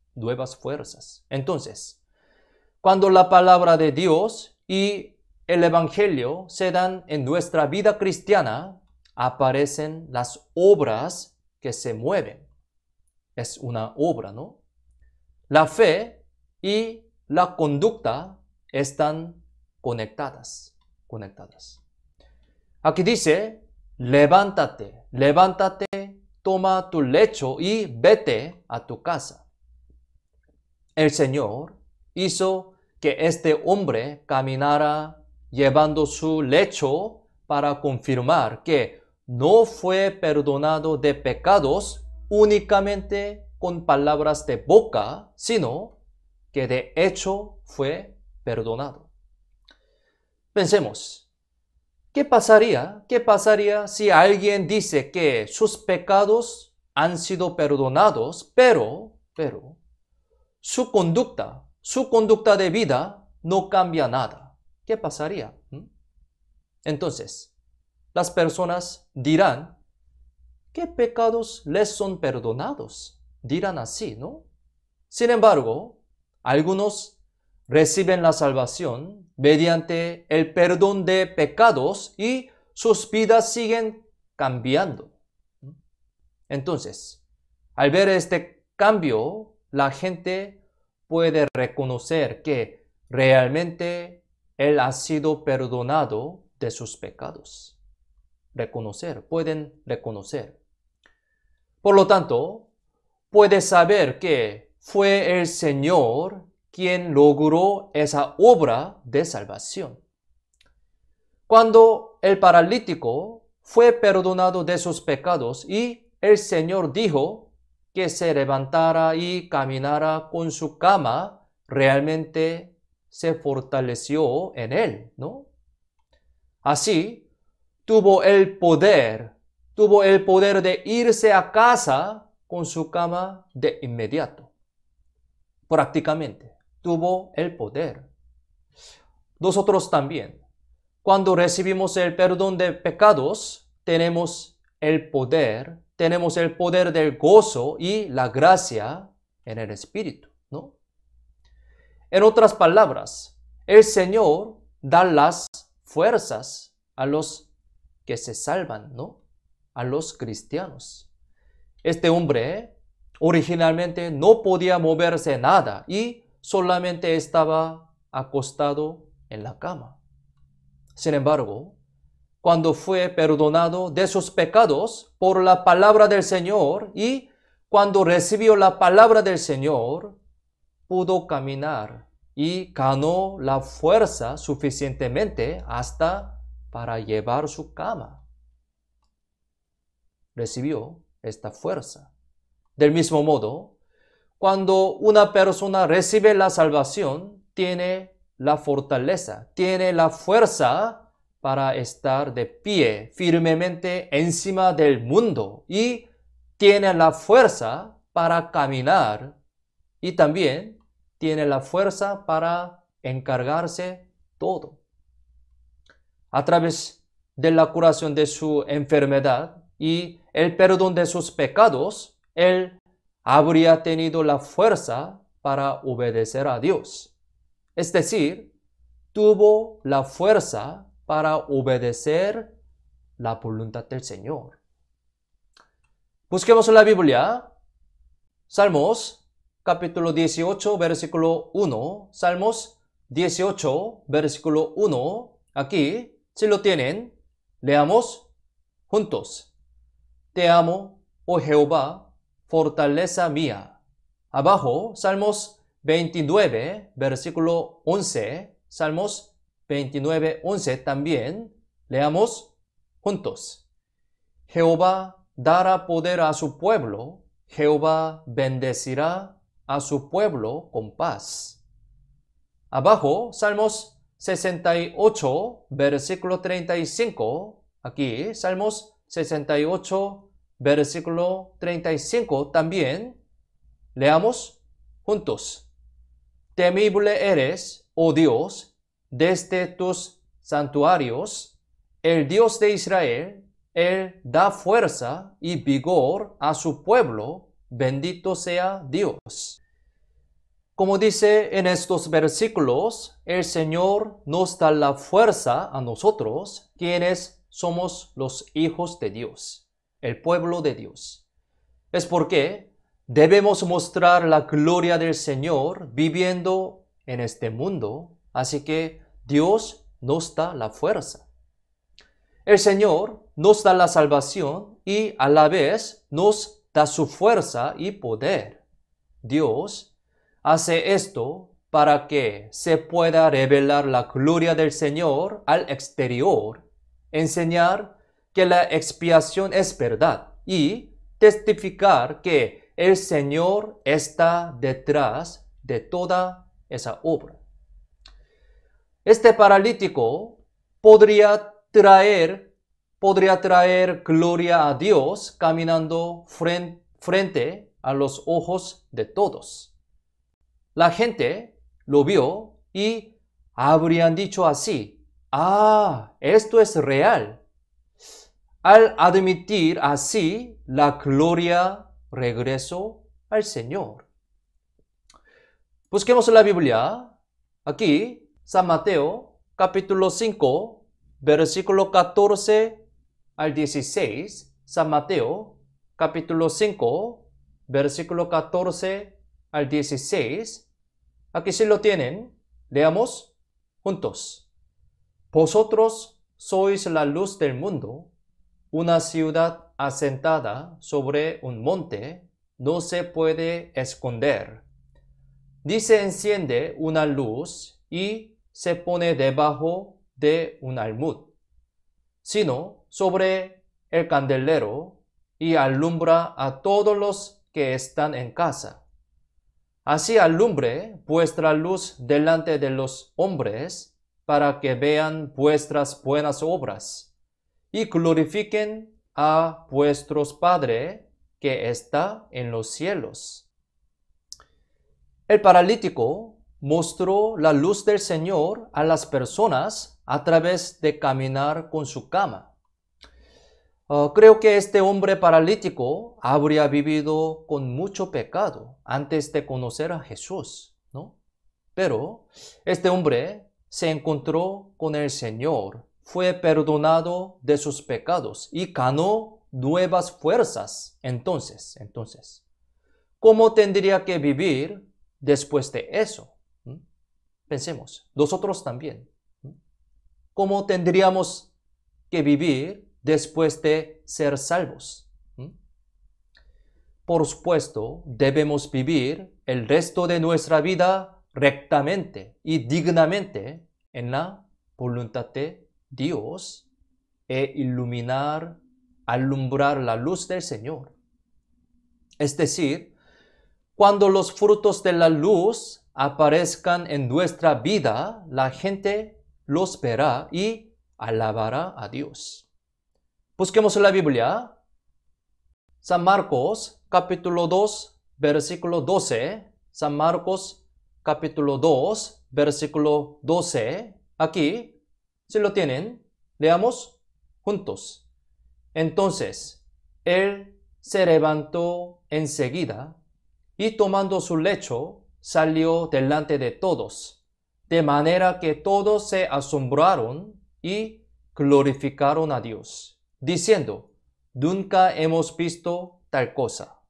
Entonces, cuando la palabra de Dios y el Evangelio se dan en nuestra vida cristiana, aparecen las obras que se mueven. Es una obra, ¿no? La fe y la conducta están conectadas. Aquí dice, levántate, toma tu lecho y vete a tu casa. El Señor hizo que este hombre caminara llevando su lecho para confirmar que no fue perdonado de pecados únicamente con palabras de boca, sino que de hecho fue perdonado. Pensemos, ¿qué pasaría si alguien dice que sus pecados han sido perdonados, pero su conducta de vida no cambia nada? ¿Qué pasaría? Entonces, las personas dirán, ¿qué pecados les son perdonados? Dirán así, ¿no? Sin embargo, algunos reciben la salvación mediante el perdón de pecados y sus vidas siguen cambiando. Entonces, al ver este cambio, la gente puede reconocer que realmente él ha sido perdonado de sus pecados. Pueden reconocer. Por lo tanto, puedes saber que fue el Señor quien logró esa obra de salvación. Cuando el paralítico fue perdonado de sus pecados y el Señor dijo que se levantara y caminara con su cama, realmente se fortaleció en él, ¿no? Así, tuvo el poder de irse a casa con su cama de inmediato. Prácticamente, tuvo el poder. Nosotros también, cuando recibimos el perdón de pecados, tenemos el poder del gozo y la gracia en el Espíritu, ¿no? En otras palabras, el Señor da las fuerzas a los que se salvan, ¿no? A los cristianos. Este hombre originalmente no podía moverse nada y solamente estaba acostado en la cama. Sin embargo, cuando fue perdonado de sus pecados por la palabra del Señor y cuando recibió la palabra del Señor, pudo caminar y ganó la fuerza suficientemente hasta para llevar su cama. Recibió esta fuerza. Del mismo modo, cuando una persona recibe la salvación, tiene la fortaleza, tiene la fuerza para estar de pie firmemente encima del mundo y tiene la fuerza para caminar y también tiene la fuerza para encargarse todo. A través de la curación de su enfermedad y el perdón de sus pecados, él habría tenido la fuerza para obedecer a Dios. Es decir, tuvo la fuerza para obedecer la voluntad del Señor. Busquemos la Biblia. Salmos capítulo 18, versículo 1. Salmos 18, versículo 1. Aquí, si lo tienen, leamos juntos. Te amo, oh Jehová, fortaleza mía. Abajo, Salmos 29, versículo 11. Salmos 29, 11 también. Leamos juntos. Jehová dará poder a su pueblo. Jehová bendecirá a su pueblo con paz. Abajo, Salmos 68, versículo 35. Aquí, Salmos 68, versículo 35 también. Leamos juntos. Temible eres, oh Dios, desde tus santuarios. El Dios de Israel, Él da fuerza y vigor a su pueblo. Bendito sea Dios. Como dice en estos versículos, el Señor nos da la fuerza a nosotros, quienes somos los hijos de Dios, el pueblo de Dios. Es porque debemos mostrar la gloria del Señor viviendo en este mundo, así que Dios nos da la fuerza. El Señor nos da la salvación y a la vez nos da su fuerza y poder. Dios hace esto para que se pueda revelar la gloria del Señor al exterior, enseñar que la expiación es verdad y testificar que el Señor está detrás de toda esa obra. Este paralítico podría traer gloria a Dios caminando frente a los ojos de todos. La gente lo vio y habrían dicho así: ¡ah, esto es real! Al admitir así, la gloria regresó al Señor. Busquemos la Biblia. Aquí, San Mateo, capítulo 5, versículo 14 al 16. San Mateo, capítulo 5, versículo 14 al 16. Aquí sí lo tienen. Leamos juntos. Vosotros sois la luz del mundo. Una ciudad asentada sobre un monte no se puede esconder. Ni se enciende una luz y se pone debajo de un almud, sino sobre el candelero y alumbra a todos los que están en casa. Así alumbre vuestra luz delante de los hombres, para que vean vuestras buenas obras y glorifiquen a vuestros Padre que está en los cielos. El paralítico mostró la luz del Señor a las personas a través de caminar con su cama. Creo que este hombre paralítico habría vivido con mucho pecado antes de conocer a Jesús, ¿no? Pero este hombre se encontró con el Señor, fue perdonado de sus pecados y ganó nuevas fuerzas. Entonces, ¿cómo tendría que vivir después de eso? Pensemos, nosotros también. ¿Cómo tendríamos que vivir después de ser salvos? Por supuesto, debemos vivir el resto de nuestra vida rectamente y dignamente en la voluntad de Dios e alumbrar la luz del Señor. Es decir, cuando los frutos de la luz aparezcan en nuestra vida, la gente los verá y alabará a Dios. Busquemos la Biblia. San Marcos, capítulo 2, versículo 12. San Marcos, capítulo 2, versículo 12. Aquí, si lo tienen, leamos juntos. Entonces, él se levantó enseguida y tomando su lecho, salió delante de todos, de manera que todos se asombraron y glorificaron a Dios, diciendo: nunca hemos visto tal cosa.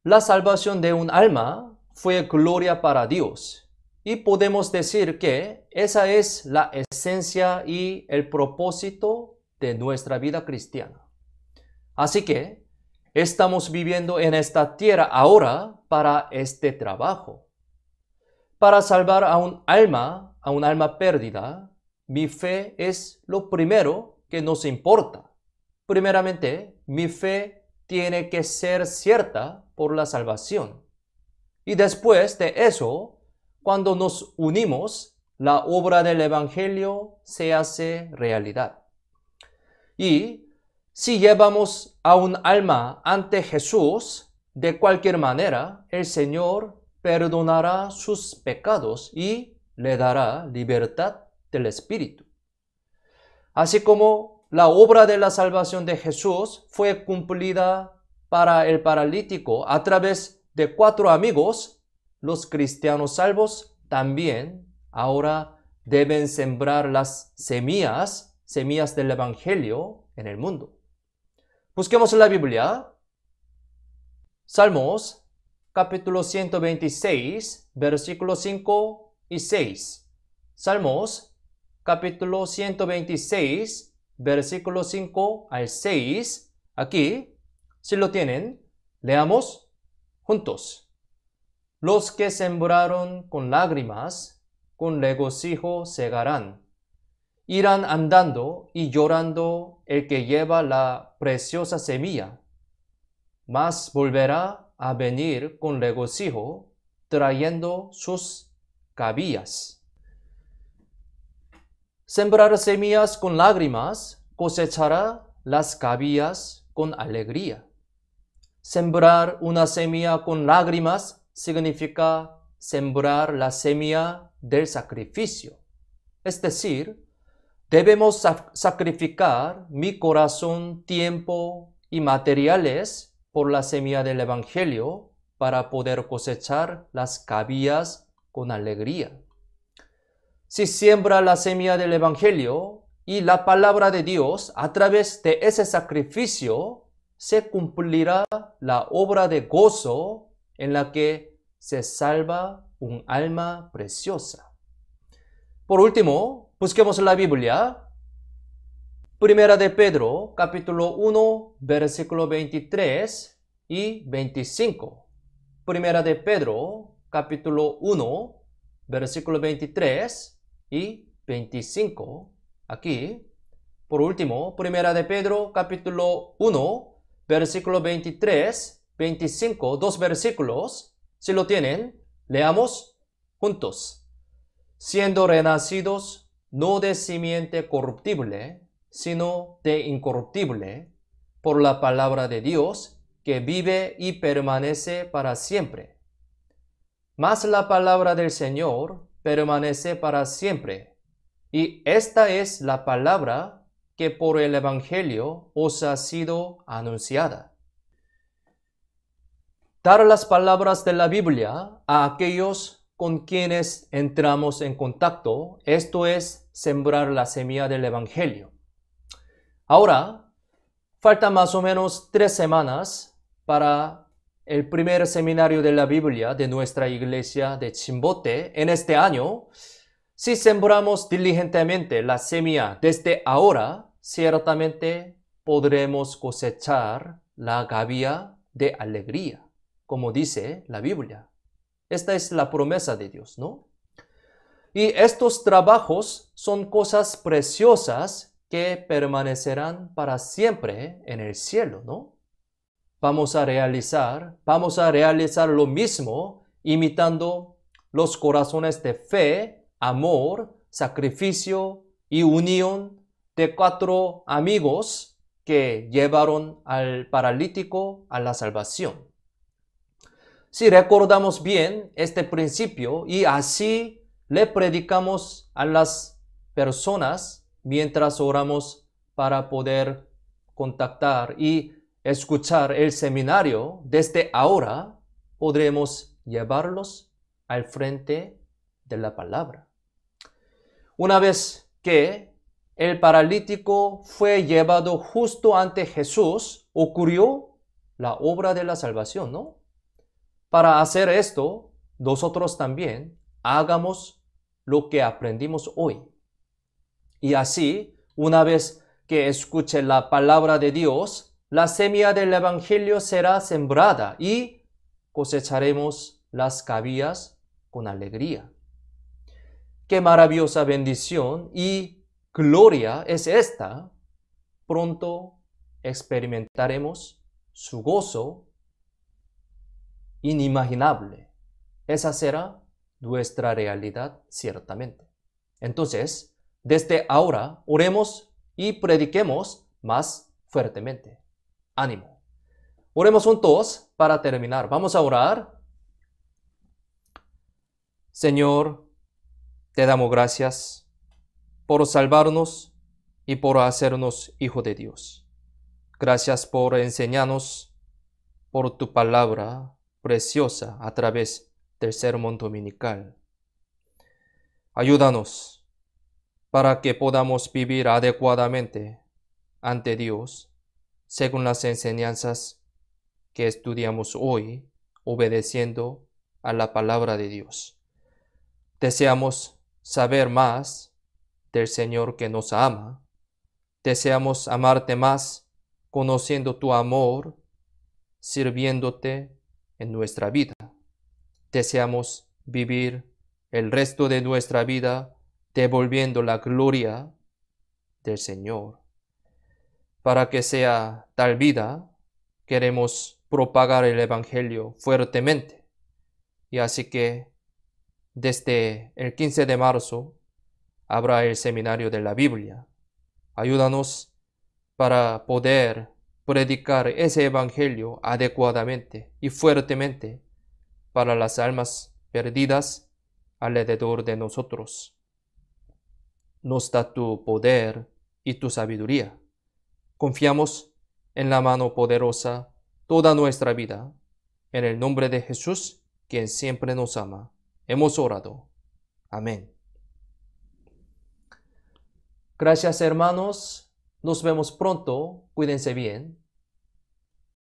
La salvación de un alma fue gloria para Dios, y podemos decir que esa es la esencia y el propósito de nuestra vida cristiana. Así que estamos viviendo en esta tierra ahora para este trabajo. Para salvar a un alma perdida, mi fe es lo primero que nos importa. Primeramente, mi fe tiene que ser cierta por la salvación. Y después de eso, cuando nos unimos, la obra del Evangelio se hace realidad. Y si llevamos a un alma ante Jesús, de cualquier manera, el Señor perdonará sus pecados y le dará libertad del Espíritu. Así como la obra de la salvación de Jesús fue cumplida para el paralítico a través de 4 amigos, los cristianos salvos también ahora deben sembrar las semillas del Evangelio en el mundo. Busquemos la Biblia. Salmos, capítulo 126, versículos 5 y 6. Salmos, capítulo 126, versículos 5 al 6. Aquí, si lo tienen, leamos juntos. Los que sembraron con lágrimas, con regocijo segarán. Irán andando y llorando el que lleva la preciosa semilla, mas volverá a venir con regocijo, trayendo sus cabillas. Sembrar semillas con lágrimas, cosechará las cabillas con alegría. Sembrar una semilla con lágrimas significa sembrar la semilla del sacrificio. Es decir, debemos sacrificar mi corazón, tiempo y materiales por la semilla del Evangelio para poder cosechar las cabillas con alegría. Si siembra la semilla del Evangelio y la palabra de Dios, a través de ese sacrificio se cumplirá la obra de gozo en la que se salva un alma preciosa. Por último, busquemos la Biblia. Primera de Pedro, capítulo 1, versículo 23 y 25. Primera de Pedro, capítulo 1, versículo 23 y 25. Aquí. Por último, Primera de Pedro, capítulo 1, versículo 23, 25, dos versículos. Si lo tienen, leamos juntos. Siendo renacidos no de simiente corruptible, sino de incorruptible, por la palabra de Dios, que vive y permanece para siempre. Mas la palabra del Señor permanece para siempre, y esta es la palabra que por el Evangelio os ha sido anunciada. Dar las palabras de la Biblia a aquellos con quienes entramos en contacto, esto es sembrar la semilla del Evangelio. Ahora, falta más o menos 3 semanas para el primer seminario de la Biblia de nuestra iglesia de Chimbote en este año. Si sembramos diligentemente la semilla desde ahora, ciertamente podremos cosechar la gavia de alegría, como dice la Biblia. Esta es la promesa de Dios, ¿no? Y estos trabajos son cosas preciosas que permanecerán para siempre en el cielo, ¿no? Vamos a realizar lo mismo imitando los corazones de fe, amor, sacrificio y unión de 4 amigos que llevaron al paralítico a la salvación. Si recordamos bien este principio y así le predicamos a las personas mientras oramos para poder contactar y escuchar el seminario, desde ahora podremos llevarlos al frente de la palabra. Una vez que el paralítico fue llevado justo ante Jesús, ocurrió la obra de la salvación, ¿no? Para hacer esto, nosotros también hagamos lo que aprendimos hoy. Y así, una vez que escuche la palabra de Dios, la semilla del Evangelio será sembrada y cosecharemos las gavillas con alegría. Qué maravillosa bendición y gloria es esta. Pronto experimentaremos su gozo inimaginable. Esa será nuestra realidad ciertamente. Entonces, desde ahora, oremos y prediquemos más fuertemente. Ánimo. Oremos juntos para terminar. Vamos a orar. Señor, te damos gracias por salvarnos y por hacernos hijo de Dios. Gracias por enseñarnos por tu palabra preciosa a través del sermón dominical. Ayúdanos para que podamos vivir adecuadamente ante Dios según las enseñanzas que estudiamos hoy, obedeciendo a la palabra de Dios. Deseamos saber más del Señor que nos ama. Deseamos amarte más, conociendo tu amor, sirviéndote en nuestra vida. Deseamos vivir el resto de nuestra vida devolviendo la gloria del Señor. Para que sea tal vida, queremos propagar el Evangelio fuertemente. Y así que desde el 15 de marzo habrá el seminario de la Biblia. Ayúdanos para poder predicar ese Evangelio adecuadamente y fuertemente para las almas perdidas alrededor de nosotros. Nos da tu poder y tu sabiduría. Confiamos en la mano poderosa toda nuestra vida. En el nombre de Jesús, quien siempre nos ama, hemos orado. Amén. Gracias, hermanos. Nos vemos pronto. Cuídense bien.